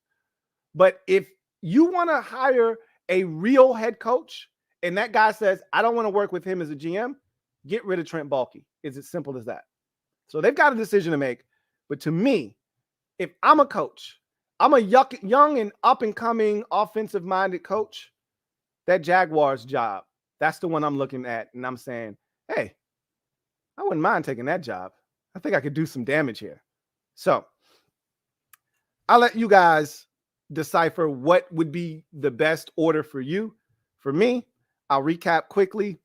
But if you want to hire a real head coach and that guy says, I don't want to work with him as a GM, get rid of Trent Baalke. It's as simple as that. So they've got a decision to make. But to me, if I'm a coach, I'm a young and up-and-coming offensive-minded coach, that Jaguars job, that's the one I'm looking at. And I'm saying, hey, I wouldn't mind taking that job. I think I could do some damage here. So I'll let you guys decipher what would be the best order for you. For me, I'll recap quickly.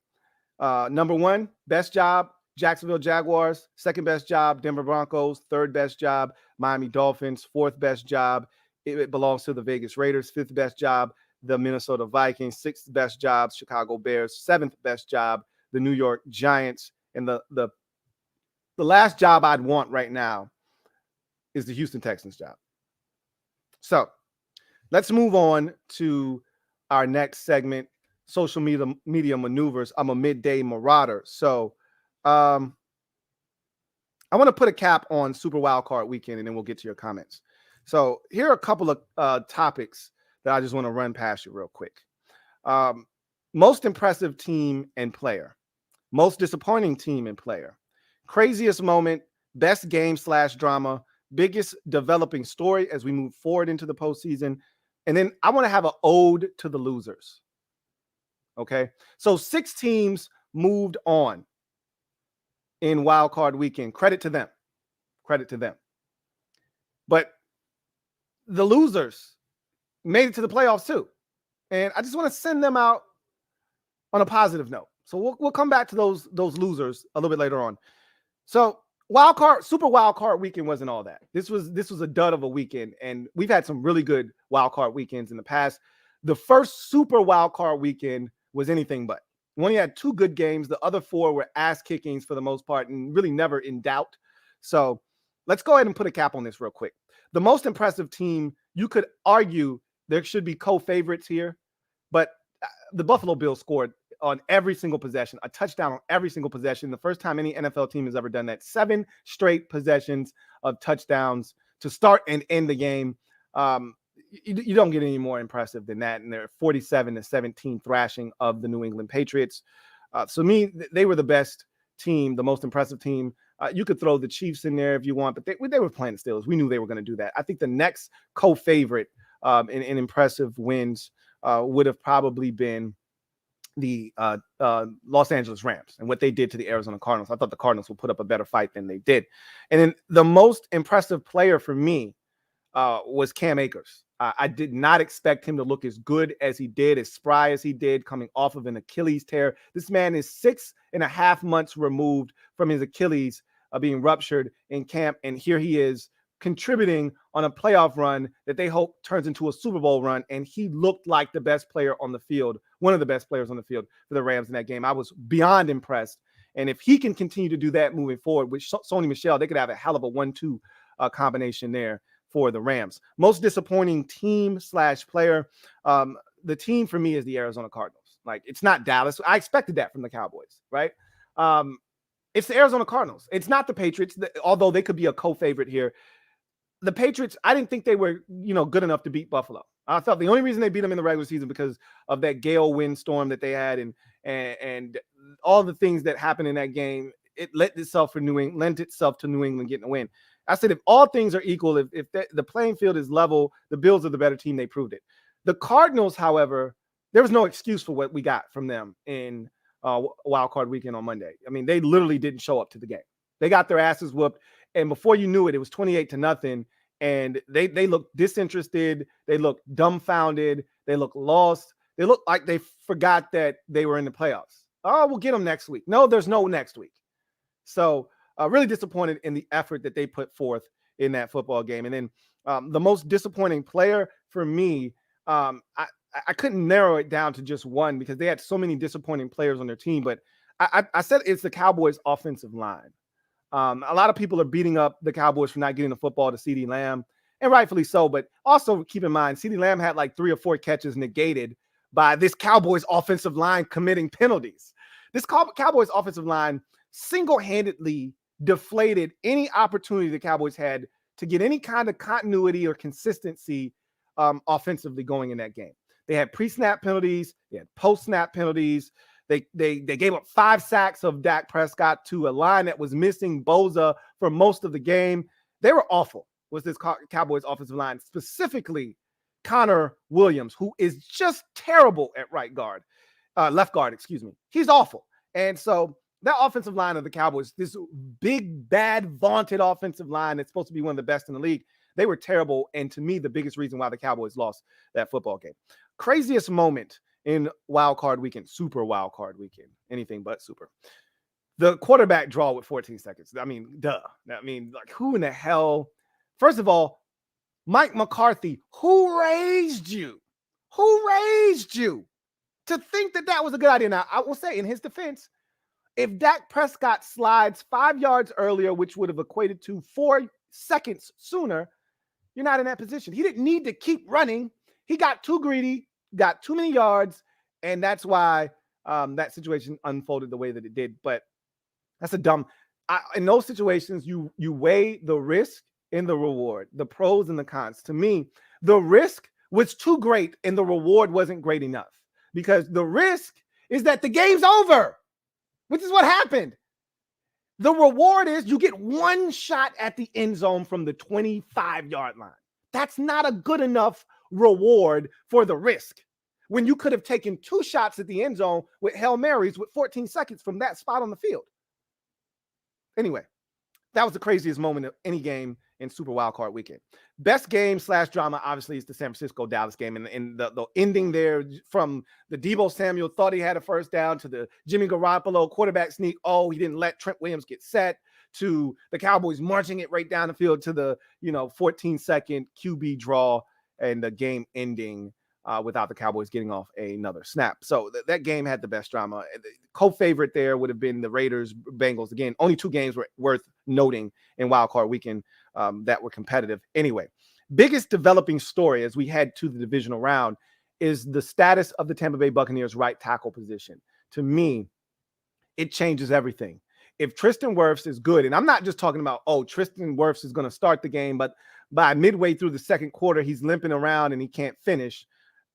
Number one, best job, Jacksonville Jaguars. Second best job, Denver Broncos. Third best job, Miami Dolphins. Fourth best job, it belongs to the Vegas Raiders. Fifth best job, the Minnesota Vikings. Sixth best job, Chicago Bears. Seventh best job, the New York Giants. And the last job I'd want right now is the Houston Texans job. So let's move on to our next segment, social media maneuvers. I'm a midday marauder. So I want to put a cap on Super Wildcard Weekend, and then we'll get to your comments. So here are a couple of topics that I just want to run past you real quick. Most impressive team and player. Most disappointing team and player. Craziest moment. Best game/drama. Biggest developing story as we move forward into the postseason. And then I want to have an ode to the losers. Okay. So 6 teams moved on in Wildcard Weekend. Credit to them. Credit to them. But the losers made it to the playoffs too. And I just want to send them out on a positive note. So we'll come back to those losers a little bit later on. So super wild card weekend wasn't all that. This was a dud of a weekend, and we've had some really good wild card weekends in the past. The first super wild card weekend was anything but. We only had 2 good games. The other 4 were ass kickings for the most part and really never in doubt. So let's go ahead and put a cap on this real quick. The most impressive team, you could argue there should be co-favorites here, but the Buffalo Bills scored on every single possession, a touchdown on every single possession. The first time any NFL team has ever done that. 7 straight possessions of touchdowns to start and end the game. You don't get any more impressive than that. And they're 47-17 thrashing of the New England Patriots. So they were the best team, the most impressive team. You could throw the Chiefs in there if you want, but they were playing the Steelers. We knew they were going to do that. I think the next co-favorite in impressive wins would have probably been the Los Angeles Rams and what they did to the Arizona Cardinals. I thought the Cardinals would put up a better fight than they did. And then the most impressive player for me was Cam Akers. I did not expect him to look as good as he did, as spry as he did, coming off of an Achilles tear. This man is 6.5 months removed from his Achilles being ruptured in camp, and here he is contributing on a playoff run that they hope turns into a Super Bowl run, and he looked like the best player on the field, one of the best players on the field for the Rams in that game. I was beyond impressed, and if he can continue to do that moving forward with Sony Michel, they could have a hell of a 1-2 combination there for the Rams. Most disappointing team/player. The team for me is the Arizona Cardinals. Like, it's not Dallas. I expected that from the Cowboys, right? It's the Arizona Cardinals. It's not the Patriots, although they could be a co-favorite here. The Patriots, I didn't think they were, good enough to beat Buffalo. I thought the only reason they beat them in the regular season because of that gale windstorm that they had and all the things that happened in that game. It lent itself to New England getting a win. I said, if all things are equal, if the playing field is level, the Bills are the better team. They proved it. The Cardinals, however, there was no excuse for what we got from them in wild card weekend on Monday. I mean, they literally didn't show up to the game. They got their asses whooped, and before you knew it, it was 28-0, and they looked disinterested. They looked dumbfounded. They looked lost. They looked like they forgot that they were in the playoffs. Oh, we'll get them next week. No, there's no next week. So really disappointed in the effort that they put forth in that football game. And then the most disappointing player for me, I couldn't narrow it down to just one because they had so many disappointing players on their team. But I said it's the Cowboys' offensive line. A lot of people are beating up the Cowboys for not getting the football to CeeDee Lamb, and rightfully so. But also keep in mind, CeeDee Lamb had like 3 or 4 catches negated by this Cowboys offensive line committing penalties. This Cowboys offensive line single-handedly deflated any opportunity the Cowboys had to get any kind of continuity or consistency offensively going in that game. They had pre-snap penalties. They had post-snap penalties. They gave up 5 sacks of Dak Prescott to a line that was missing Boza for most of the game. They were awful, was this Cowboys offensive line, specifically Connor Williams, who is just terrible at left guard, excuse me. He's awful. And so that offensive line of the Cowboys, this big, bad, vaunted offensive line that's supposed to be one of the best in the league, they were terrible. And to me, the biggest reason why the Cowboys lost that football game. Craziest moment in wild card weekend, super wild card weekend, anything but super. The quarterback draw with 14 seconds. I mean, duh. I mean, like, who in the hell? First of all, Mike McCarthy, who raised you? Who raised you to think that that was a good idea? Now, I will say in his defense, if Dak Prescott slides 5 yards earlier, which would have equated to 4 seconds sooner, you're not in that position. He didn't need to keep running. He got too greedy, got too many yards, and that's why that situation unfolded the way that it did. But that's in those situations, you weigh the risk and the reward, the pros and the cons. To me, the risk was too great and the reward wasn't great enough, because the risk is that the game's over, which is what happened. The reward is you get 1 shot at the end zone from the 25-yard line. That's not a good enough reward for the risk when you could have taken 2 shots at the end zone with Hail Marys with 14 seconds from that spot on the field. Anyway, that was the craziest moment of any game in Super Wildcard Weekend. Best game / drama, obviously, is the San Francisco-Dallas game. And the ending there from the Deebo Samuel thought he had a first down to the Jimmy Garoppolo quarterback sneak. Oh, he didn't let Trent Williams get set, to the Cowboys marching it right down the field to the 14-second QB draw and the game ending without the Cowboys getting off another snap. So that game had the best drama. The co-favorite there would have been the Raiders-Bengals. Again, only 2 games were worth noting in Wildcard Weekend that were competitive. Anyway, biggest developing story as we head to the divisional round is the status of the Tampa Bay Buccaneers right tackle position. To me, it changes everything. If Tristan Wirfs is good, and I'm not just talking about, Tristan Wirfs is going to start the game, but by midway through the second quarter, he's limping around and he can't finish.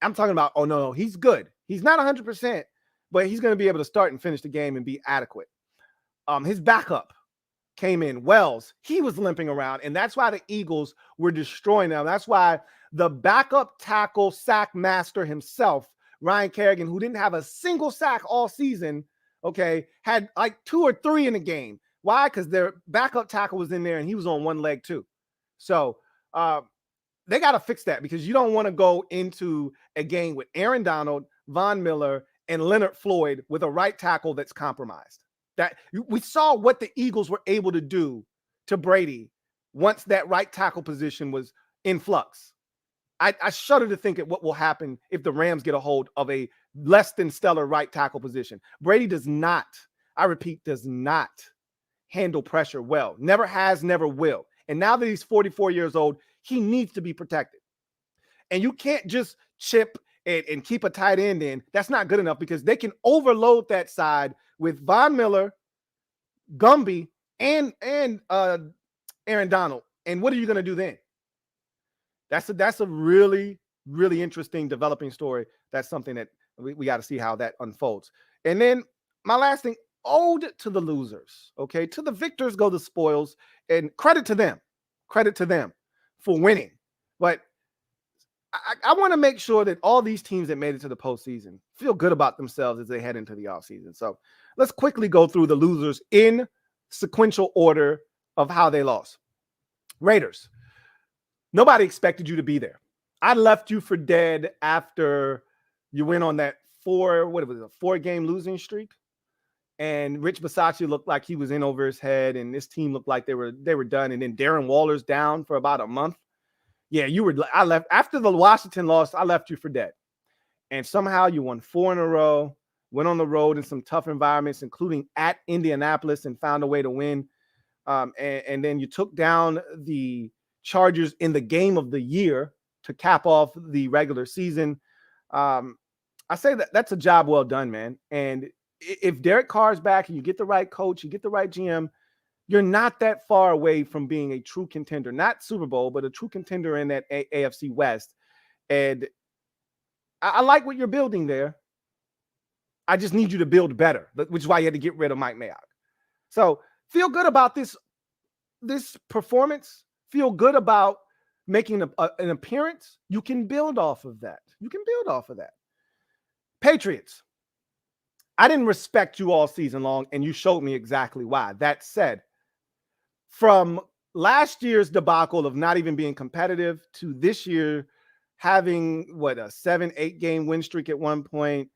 I'm talking about, no, he's good. He's not 100%, but he's going to be able to start and finish the game and be adequate. His backup came in, Wells. He was limping around, and that's why the Eagles were destroying them. That's why the backup tackle sack master himself, Ryan Kerrigan, who didn't have a single sack all season, had like 2 or 3 in the game. Why? Because their backup tackle was in there and he was on one leg too. So they got to fix that, because you don't want to go into a game with Aaron Donald, Von Miller, and Leonard Floyd with a right tackle that's compromised. That we saw what the Eagles were able to do to Brady once that right tackle position was in flux. I shudder to think at what will happen if the Rams get a hold of a less than stellar right tackle position. Brady does not, I repeat, does not handle pressure well. Never has, never will. And now that he's 44 years old, he needs to be protected. And you can't just chip and keep a tight end in. That's not good enough, because they can overload that side with Von Miller, Gumby, and Aaron Donald. And what are you going to do then? That's a really, really interesting developing story. That's something that we got to see how that unfolds. And then my last thing, ode to the losers, okay? To the victors go the spoils, and credit to them for winning. But I want to make sure that all these teams that made it to the postseason feel good about themselves as they head into the offseason. So let's quickly go through the losers in sequential order of how they lost. Raiders. Nobody expected you to be there. I left you for dead after you went on that 4-game losing streak. And Rich Bisaccia looked like he was in over his head, and this team looked like they were done. And then Darren Waller's down for about a month. Yeah, I left after the Washington loss. I left you for dead. And somehow you won 4 in a row, went on the road in some tough environments, including at Indianapolis, and found a way to win. And then you took down the Chargers in the game of the year to cap off the regular season. I say that's a job well done, man. And if Derek Carr's back and you get the right coach, you get the right GM, you're not that far away from being a true contender, not Super Bowl, but a true contender in that AFC West. And I like what you're building there. I just need you to build better, which is why you had to get rid of Mike Mayock. So feel good about this performance. Feel good about making an appearance. You can build off of that. Patriots. I didn't respect you all season long, and you showed me exactly why. That said, from last year's debacle of not even being competitive to this year having, a 7-8 game win streak at one point,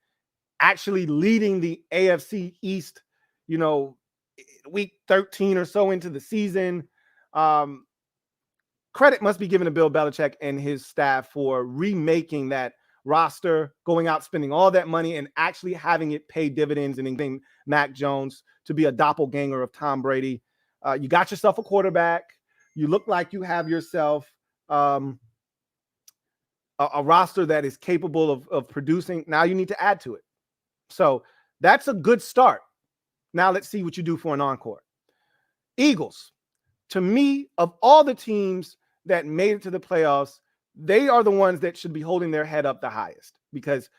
actually leading the AFC East, week 13 or so into the season. Credit must be given to Bill Belichick and his staff for remaking that roster, going out, spending all that money, and actually having it pay dividends, and getting Mac Jones to be a doppelganger of Tom Brady. You got yourself a quarterback. You look like you have yourself a roster that is capable of producing. Now you need to add to it. So that's a good start. Now let's see what you do for an encore. Eagles. To me, of all the teams that made it to the playoffs, they are the ones that should be holding their head up the highest, because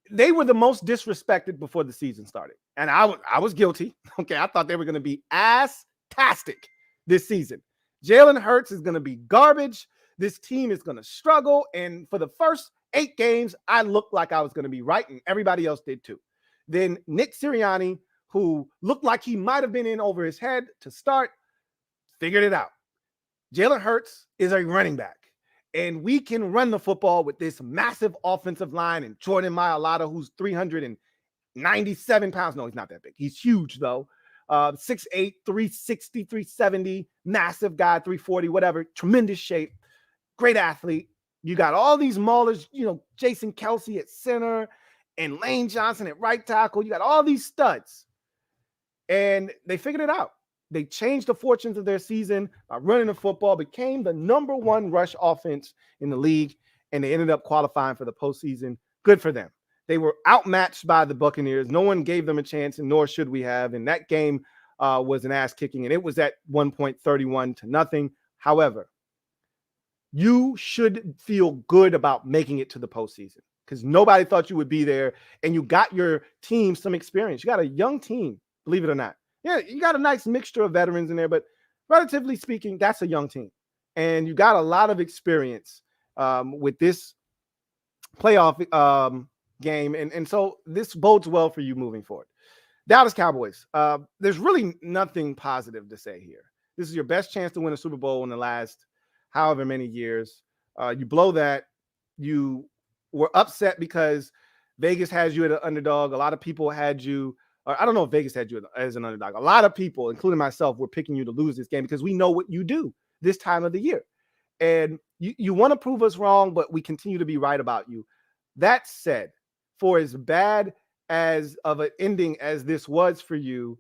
they were the most disrespected before the season started. And I was guilty. Okay, I thought they were going to be ass-tastic this season. Jalen Hurts is going to be garbage. This team is going to struggle. And for the first 8 games, I looked like I was going to be right, and everybody else did too. Then Nick Sirianni, who looked like he might have been in over his head to start, figured it out. Jalen Hurts is a running back, and we can run the football with this massive offensive line and Jordan Mailata, who's 397 pounds. No, he's not that big. He's huge, though. 6'8", 360, 370, massive guy, 340, whatever. Tremendous shape, great athlete. You got all these maulers, Jason Kelsey at center and Lane Johnson at right tackle. You got all these studs. And they figured it out. They changed the fortunes of their season by running the football, became the #1 rush offense in the league, and they ended up qualifying for the postseason. Good for them. They were outmatched by the Buccaneers. No one gave them a chance, and nor should we have. And that game was an ass kicking, and it was at 1 point 31-0. However, you should feel good about making it to the postseason because nobody thought you would be there, and you got your team some experience. You got a young team, believe it or not. Yeah, you got a nice mixture of veterans in there, but relatively speaking, that's a young team. And you got a lot of experience with this playoff game. And so this bodes well for you moving forward. Dallas Cowboys, there's really nothing positive to say here. This is your best chance to win a Super Bowl in the last however many years. You blow that. You were upset because Vegas has you at an underdog. A lot of people had you. I don't know if Vegas had you as an underdog. A lot of people, including myself, were picking you to lose this game because we know what you do this time of the year. And you want to prove us wrong, but we continue to be right about you. That said, for as bad as of an ending as this was for you,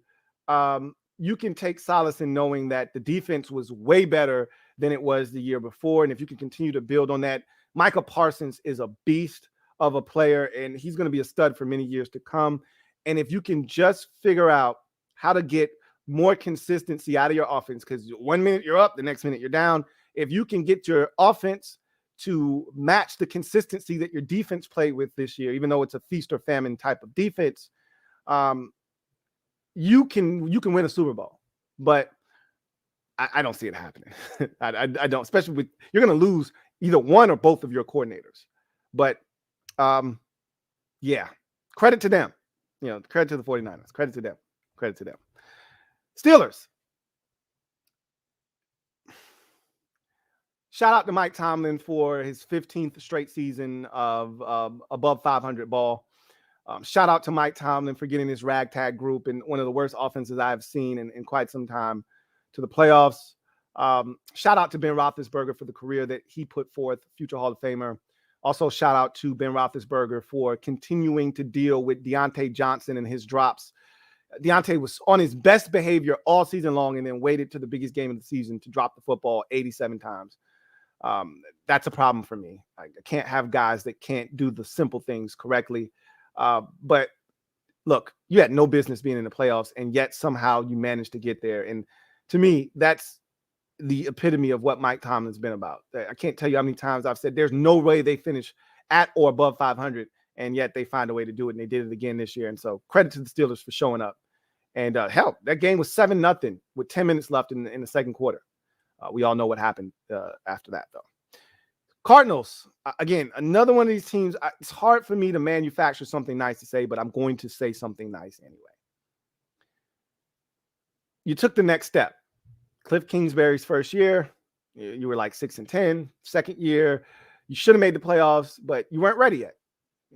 you can take solace in knowing that the defense was way better than it was the year before. And if you can continue to build on that, Micah Parsons is a beast of a player, and he's going to be a stud for many years to come. And if you can just figure out how to get more consistency out of your offense, because 1 minute you're up, the next minute you're down. If you can get your offense to match the consistency that your defense played with this year, even though it's a feast or famine type of defense, you can win a Super Bowl. But I don't see it happening. I don't, especially with you're going to lose either one or both of your coordinators. But yeah, credit to them. Credit to the 49ers. Credit to them. Credit to them. Steelers. Shout out to Mike Tomlin for his 15th straight season of above 500 ball. Shout out to Mike Tomlin for getting this ragtag group and one of the worst offenses I've seen in quite some time to the playoffs. Shout out to Ben Roethlisberger for the career that he put forth, future Hall of Famer. Also, shout out to Ben Roethlisberger for continuing to deal with Deontay Johnson and his drops. Deontay was on his best behavior all season long and then waited to the biggest game of the season to drop the football 87 times. That's a problem for me. I can't have guys that can't do the simple things correctly. But look, you had no business being in the playoffs, and yet somehow you managed to get there. And to me, that's the epitome of what Mike Tomlin's been about. I can't tell you how many times I've said there's no way they finish at or above 500, and yet they find a way to do it, and they did it again this year. And so credit to the Steelers for showing up. And hell, that game was 7-0 with 10 minutes left in the second quarter. We all know what happened after that, though. Cardinals, again, another one of these teams. It's hard for me to manufacture something nice to say, but I'm going to say something nice anyway. You took the next step. Cliff Kingsbury's first year, you were like 6-10. Second year, you should have made the playoffs, but you weren't ready yet.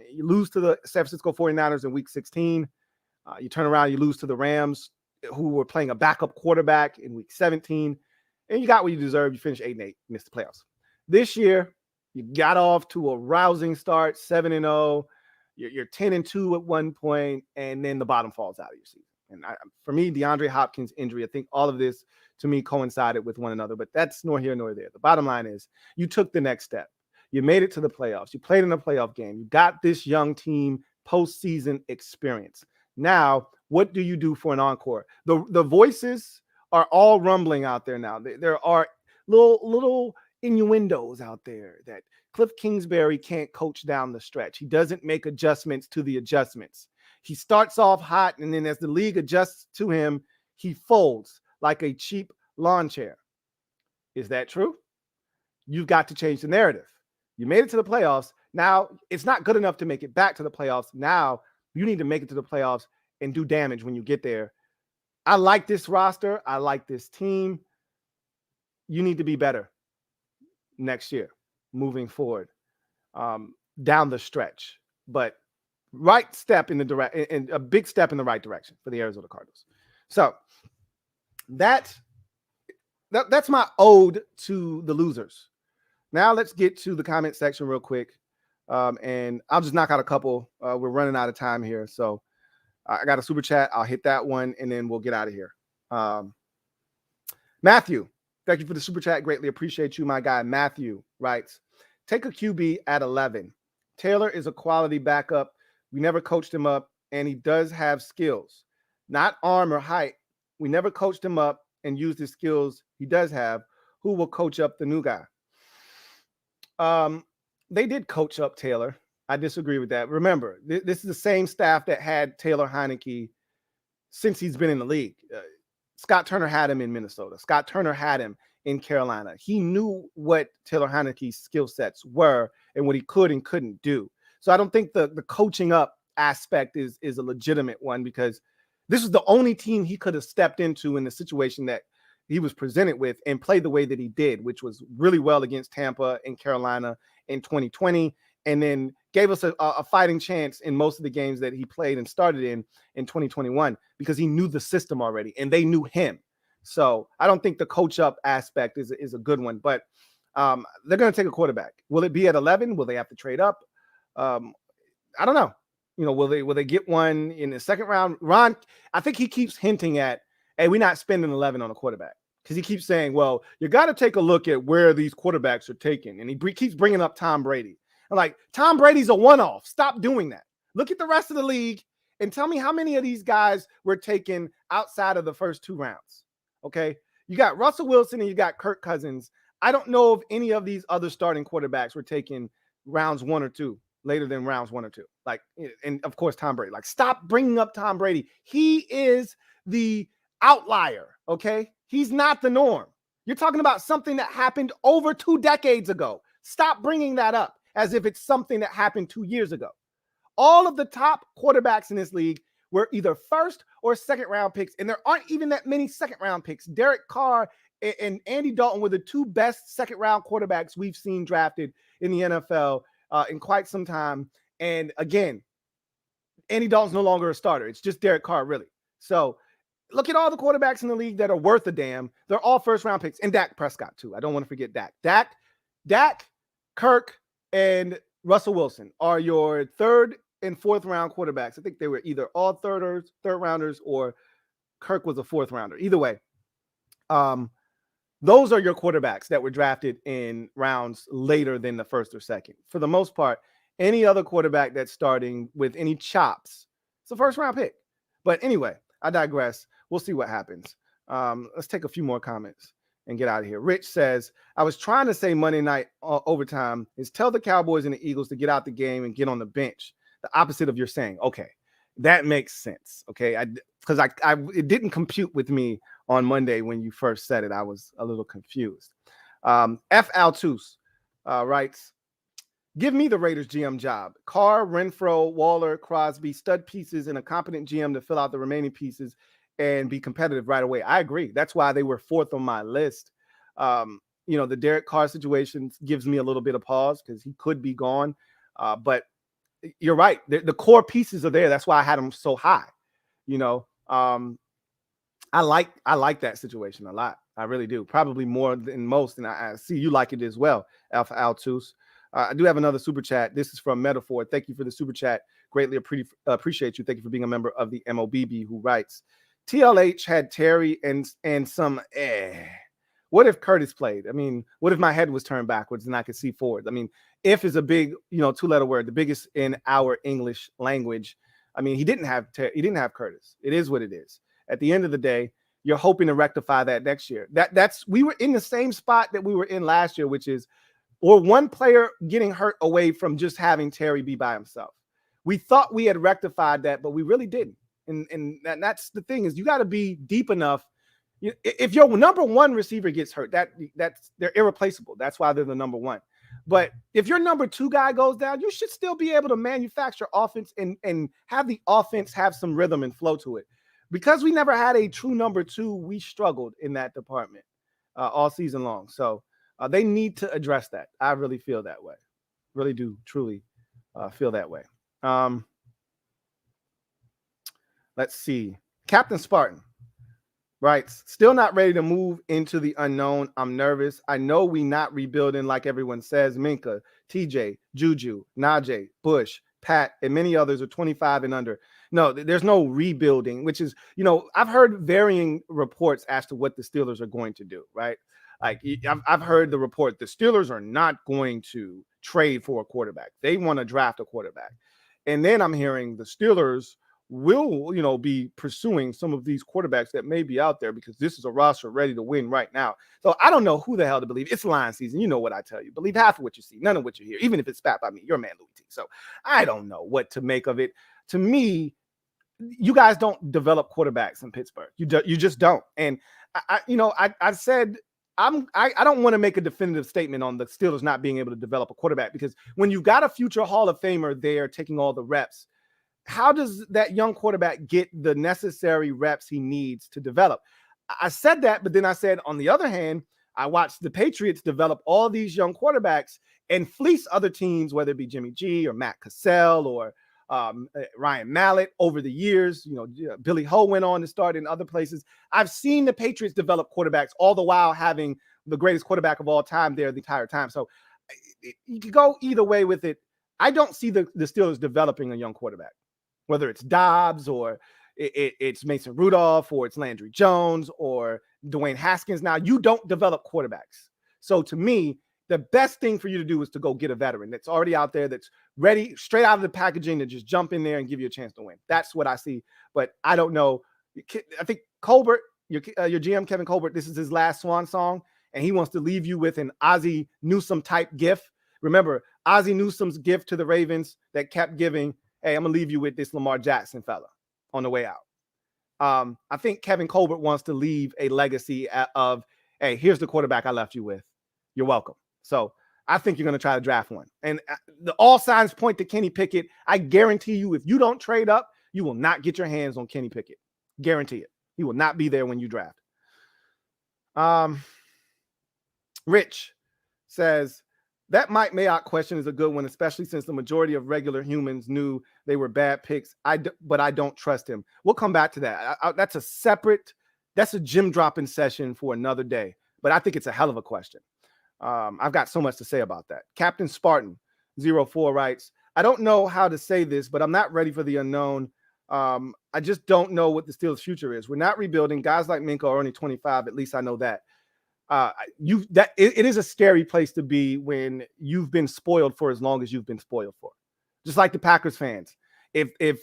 You lose to the San Francisco 49ers in week 16. You turn around, you lose to the Rams, who were playing a backup quarterback in week 17. And you got what you deserve. You finished 8-8, missed the playoffs. This year, you got off to a rousing start, 7-0. You're 10-2 at one point, and then the bottom falls out of your season. And for me, DeAndre Hopkins' injury, I think all of this, to me, coincided with one another. But that's nor here nor there. The bottom line is you took the next step. You made it to the playoffs. You played in a playoff game. You got this young team postseason experience. Now, what do you do for an encore? The voices are all rumbling out there now. There are little innuendos out there that Cliff Kingsbury can't coach down the stretch. He doesn't make adjustments to the adjustments. He starts off hot, and then as the league adjusts to him, he folds like a cheap lawn chair. Is that true? You've got to change the narrative. You made it to the playoffs. Now, it's not good enough to make it back to the playoffs. Now, you need to make it to the playoffs and do damage when you get there. I like this roster. I like this team. you need to be better next year, moving forward, down the stretch. But right step in the and a big step in the right direction for the Arizona Cardinals. So that's my ode to the losers. Now let's get to the comment section real quick. And I'll just knock out a couple. We're running out of time here. So I got a super chat. I'll hit that one and then we'll get out of here. Matthew, thank you for the super chat. Greatly appreciate you, my guy. Matthew writes, take a QB at 11. Taylor is a quality backup. We never coached him up, and he does have skills, not arm or height. We never coached him up and used the skills he does have. Who will coach up the new guy? They did coach up Taylor. I disagree with that. Remember, this is the same staff that had Taylor Heineke since he's been in the league. Scott Turner had him in Minnesota. Scott Turner had him in Carolina. He knew what Taylor Heineke's skill sets were and what he could and couldn't do. So I don't think the coaching up aspect is a legitimate one, because this was the only team he could have stepped into in the situation that he was presented with and played the way that he did, which was really well against Tampa and Carolina in 2020, and then gave us a fighting chance in most of the games that he played and started in 2021, because he knew the system already and they knew him. So I don't think the coach up aspect is a good one, but they're going to take a quarterback. Will it be at 11? Will they have to trade up? I don't know. Will they get one in the second round? Ron, I think he keeps hinting at, hey, we're not spending 11 on a quarterback, because he keeps saying, well, you got to take a look at where these quarterbacks are taken. And he keeps bringing up Tom Brady. I'm like, Tom Brady's a one-off. Stop doing that. Look at the rest of the league and tell me how many of these guys were taken outside of the first 2 rounds. Okay. You got Russell Wilson and you got Kirk Cousins. I don't know if any of these other starting quarterbacks were taken rounds 1 or 2, later than rounds 1 or 2. Like, and of course, Tom Brady. Like, stop bringing up Tom Brady. He is the outlier. Okay. He's not the norm. You're talking about something that happened over 2 decades ago. Stop bringing that up as if it's something that happened 2 years ago. All of the top quarterbacks in this league were either first or second round picks, and there aren't even that many second round picks. Derek Carr and Andy Dalton were the 2 best second round quarterbacks we've seen drafted in the NFL in quite some time. And again, Andy Dalton's no longer a starter. It's just Derek Carr, really. So look at all the quarterbacks in the league that are worth a damn. They're all first round picks, and Dak Prescott too. I don't want to forget Dak. Dak, Kirk, and Russell Wilson are your 3rd and 4th round quarterbacks. I think they were either all third rounders, or Kirk was a 4th rounder. Either way, those are your quarterbacks that were drafted in rounds later than the 1st or 2nd. For the most part, any other quarterback that's starting with any chops, it's a 1st round pick. But anyway, I digress. We'll see what happens. Let's take a few more comments and get out of here. Rich says, I was trying to say Monday night overtime is tell the Cowboys and the Eagles to get out the game and get on the bench. The opposite of you're saying. Okay, that makes sense. Okay, because it didn't compute with me on Monday when you first said it. I was a little confused. F. Altus writes, give me the Raiders GM job. Carr, Renfro, Waller, Crosby, stud pieces, and a competent GM to fill out the remaining pieces and be competitive right away. I agree. That's why they were 4th on my list. The Derek Carr situation gives me a little bit of pause because he could be gone. But you're right. The core pieces are there. That's why I had them so high. I like that situation a lot. I really do. Probably more than most. And I see you like it as well, Alpha Altus. I do have another super chat. This is from Metaphor. Thank you for the super chat. Greatly appreciate you. Thank you for being a member of the MOBB, who writes, TLH had Terry and some What if Curtis played? I mean, what if my head was turned backwards and I could see forward? I mean, if is a big, 2-letter word, the biggest in our English language. I mean, he didn't have Curtis. It is what it is. At the end of the day, you're hoping to rectify that next year. We were in the same spot that we were in last year, which is or one player getting hurt away from just having Terry be by himself. We thought we had rectified that, but we really didn't. And that's the thing, is you got to be deep enough. If your number one receiver gets hurt, they're irreplaceable. That's why they're the number one. But if your number two guy goes down, you should still be able to manufacture offense and have the offense have some rhythm and flow to it. Because we never had a true number two, we struggled in that department. all season long. So they need to address that. I really feel that way. Really do truly feel that way. Let's see. Captain Spartan writes, still not ready to move into the unknown. I'm nervous. I know we not rebuilding like everyone says. Minka, TJ, Juju, Najee, Bush, Pat, and many others are 25 and under. No, there's no rebuilding, which is, I've heard varying reports as to what the Steelers are going to do, right? Like I've heard the report, the Steelers are not going to trade for a quarterback. They want to draft a quarterback. And then I'm hearing the Steelers will, be pursuing some of these quarterbacks that may be out there because this is a roster ready to win right now. So I don't know who the hell to believe. It's Lion season. You know what I tell you. Believe half of what you see, none of what you hear, even if it's spat by me. You're a man, Louie T. So I don't know what to make of it. To me, you guys don't develop quarterbacks in Pittsburgh. You just don't. And I said I don't want to make a definitive statement on the Steelers not being able to develop a quarterback, because when you've got a future Hall of Famer there taking all the reps, how does that young quarterback get the necessary reps he needs to develop? I said that, but then I said, on the other hand, I watched the Patriots develop all these young quarterbacks and fleece other teams, whether it be Jimmy G or Matt Cassell or Ryan Mallett over the years. Billy Ho went on to start in other places. I've seen the Patriots develop quarterbacks all the while having the greatest quarterback of all time there the entire time. So you could go either way with it. I don't see the Steelers developing a young quarterback, whether it's Dobbs or it's Mason Rudolph or it's Landry Jones or Dwayne Haskins. Now, you don't develop quarterbacks. So to me, the best thing for you to do is to go get a veteran that's already out there, that's ready, straight out of the packaging, to just jump in there and give you a chance to win. That's what I see. But I don't know. I think Colbert, your GM, Kevin Colbert, this is his last swan song, and he wants to leave you with an Ozzie Newsome type gift. Remember, Ozzie Newsome's gift to the Ravens that kept giving, hey, I'm going to leave you with this Lamar Jackson fella on the way out. I think Kevin Colbert wants to leave a legacy of, hey, here's the quarterback I left you with. You're welcome. So I think you're going to try to draft one. And all signs point to Kenny Pickett. I guarantee you, if you don't trade up, you will not get your hands on Kenny Pickett. Guarantee it. He will not be there when you draft. Rich says, that Mike Mayock question is a good one, especially since the majority of regular humans knew they were bad picks. But I don't trust him. We'll come back to that. That's a gym dropping session for another day. But I think it's a hell of a question. I've got so much to say about that. Captain Spartan 04 writes, I don't know how to say this, but I'm not ready for the unknown. I just don't know what the Steelers' future is. We're not rebuilding. Guys like Minka are only 25. At least I know that. It is a scary place to be when you've been spoiled for as long as you've been spoiled for. Just like the Packers fans. If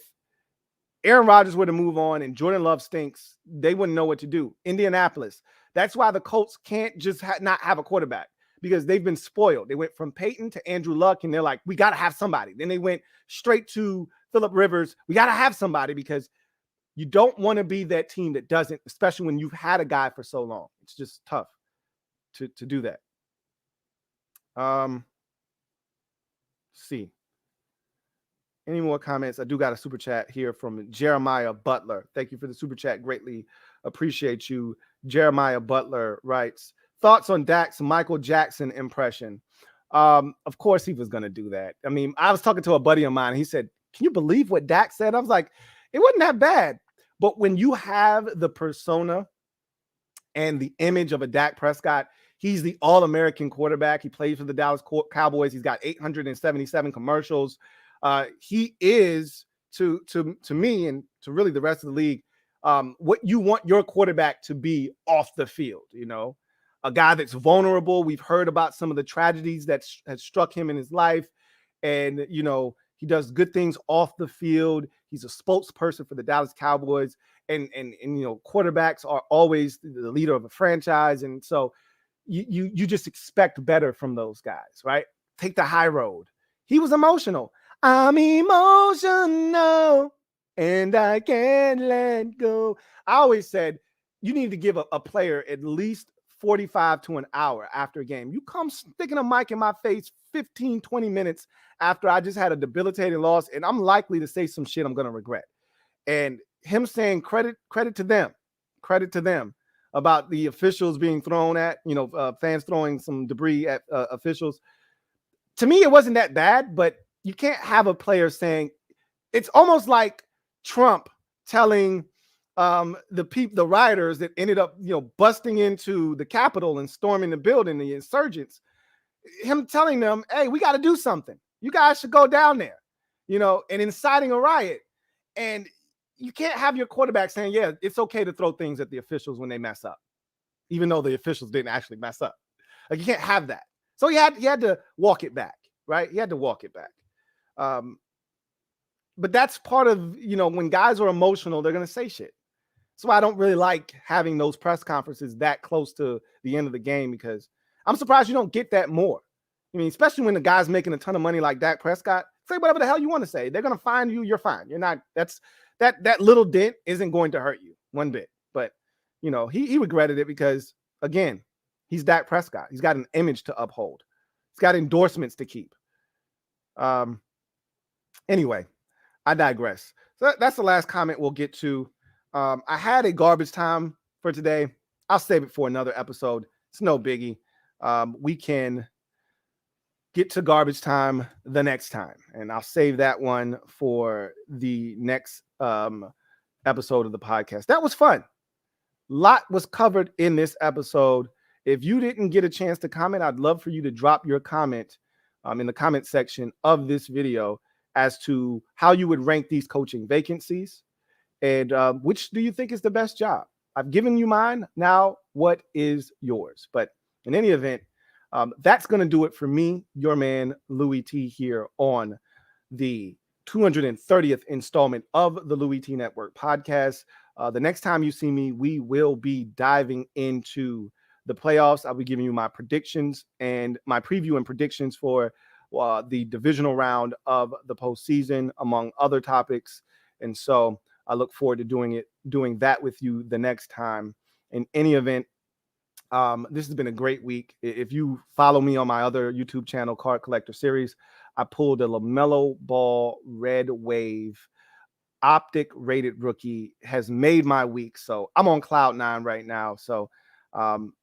Aaron Rodgers were to move on and Jordan Love stinks, they wouldn't know what to do. Indianapolis. That's why the Colts can't just not have a quarterback, because they've been spoiled. They went from Peyton to Andrew Luck, and they're like, we got to have somebody. Then they went straight to Phillip Rivers. We got to have somebody, because you don't want to be that team that doesn't, especially when you've had a guy for so long. It's just tough to do that. See. Any more comments? I do got a super chat here from Jeremiah Butler. Thank you for the super chat. Greatly appreciate you. Jeremiah Butler writes, thoughts on Dak's Michael Jackson impression? Of course he was going to do that. I mean, I was talking to a buddy of mine. He said, can you believe what Dak said? I was like, it wasn't that bad. But when you have the persona and the image of a Dak Prescott, he's the all-American quarterback. He plays for the Dallas Cowboys. He's got 877 commercials. He is, to me and to really the rest of the league, what you want your quarterback to be off the field. A guy that's vulnerable. We've heard about some of the tragedies that has struck him in his life. And, he does good things off the field. He's a spokesperson for the Dallas Cowboys. And quarterbacks are always the leader of a franchise. And so you just expect better from those guys, right? Take the high road. He was emotional. I'm emotional and I can't let go. I always said you need to give a player at least 45 to an hour after a game. You come sticking a mic in my face 15, 20 minutes after I just had a debilitating loss, and I'm likely to say some shit I'm going to regret. And him saying credit to them. about the officials being thrown at, fans throwing some debris at officials. To me, it wasn't that bad, but you can't have a player saying, it's almost like Trump telling the rioters that ended up, busting into the Capitol and storming the building, the insurgents, him telling them, hey, we got to do something. You guys should go down there, and inciting a riot. And you can't have your quarterback saying, yeah, it's okay to throw things at the officials when they mess up, even though the officials didn't actually mess up. Like, you can't have that. So he had to walk it back, right? He had to walk it back. But that's part of, when guys are emotional, they're going to say shit. So I don't really like having those press conferences that close to the end of the game, because I'm surprised you don't get that more. I mean, especially when the guy's making a ton of money like Dak Prescott. Say whatever the hell you want to say. They're going to find you. You're fine. You're not. That little dent isn't going to hurt you one bit. But, he regretted it because, again, he's Dak Prescott. He's got an image to uphold. He's got endorsements to keep. Anyway, I digress. So that's the last comment we'll get to. I had a garbage time for today. I'll save it for another episode. It's no biggie. We can get to garbage time the next time, and I'll save that one for the next episode of the podcast. That was fun. Lot was covered in this episode. If you didn't get a chance to comment, I'd love for you to drop your comment in the comment section of this video as to how you would rank these coaching vacancies, and which do you think is the best job. I've given you mine. Now, what is yours? But in any event, that's going to do it for me, your man, Louie T, here on the 230th installment of the Louie T Network podcast. The next time you see me, we will be diving into the playoffs. I'll be giving you my predictions and my preview and predictions for the divisional round of the postseason, among other topics. And so I look forward to doing that with you the next time. In any event, this has been a great week. If you follow me on my other YouTube channel, Card Collector Series, I pulled a LaMelo Ball Red Wave Optic rated rookie. Has made my week. So I'm on cloud 9 right now. So I'm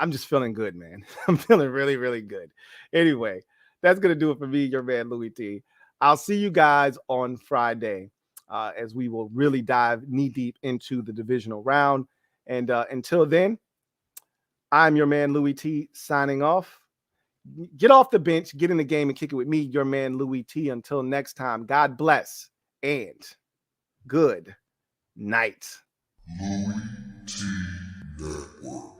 just feeling good, man. I'm feeling really, really good. Anyway, that's going to do it for me, your man, Louie T. I'll see you guys on Friday as we will really dive knee deep into the divisional round. And until then, I'm your man, Louie T, signing off. Get off the bench, get in the game, and kick it with me, your man, Louie T. Until next time, God bless and good night. LouieTeeNetwork.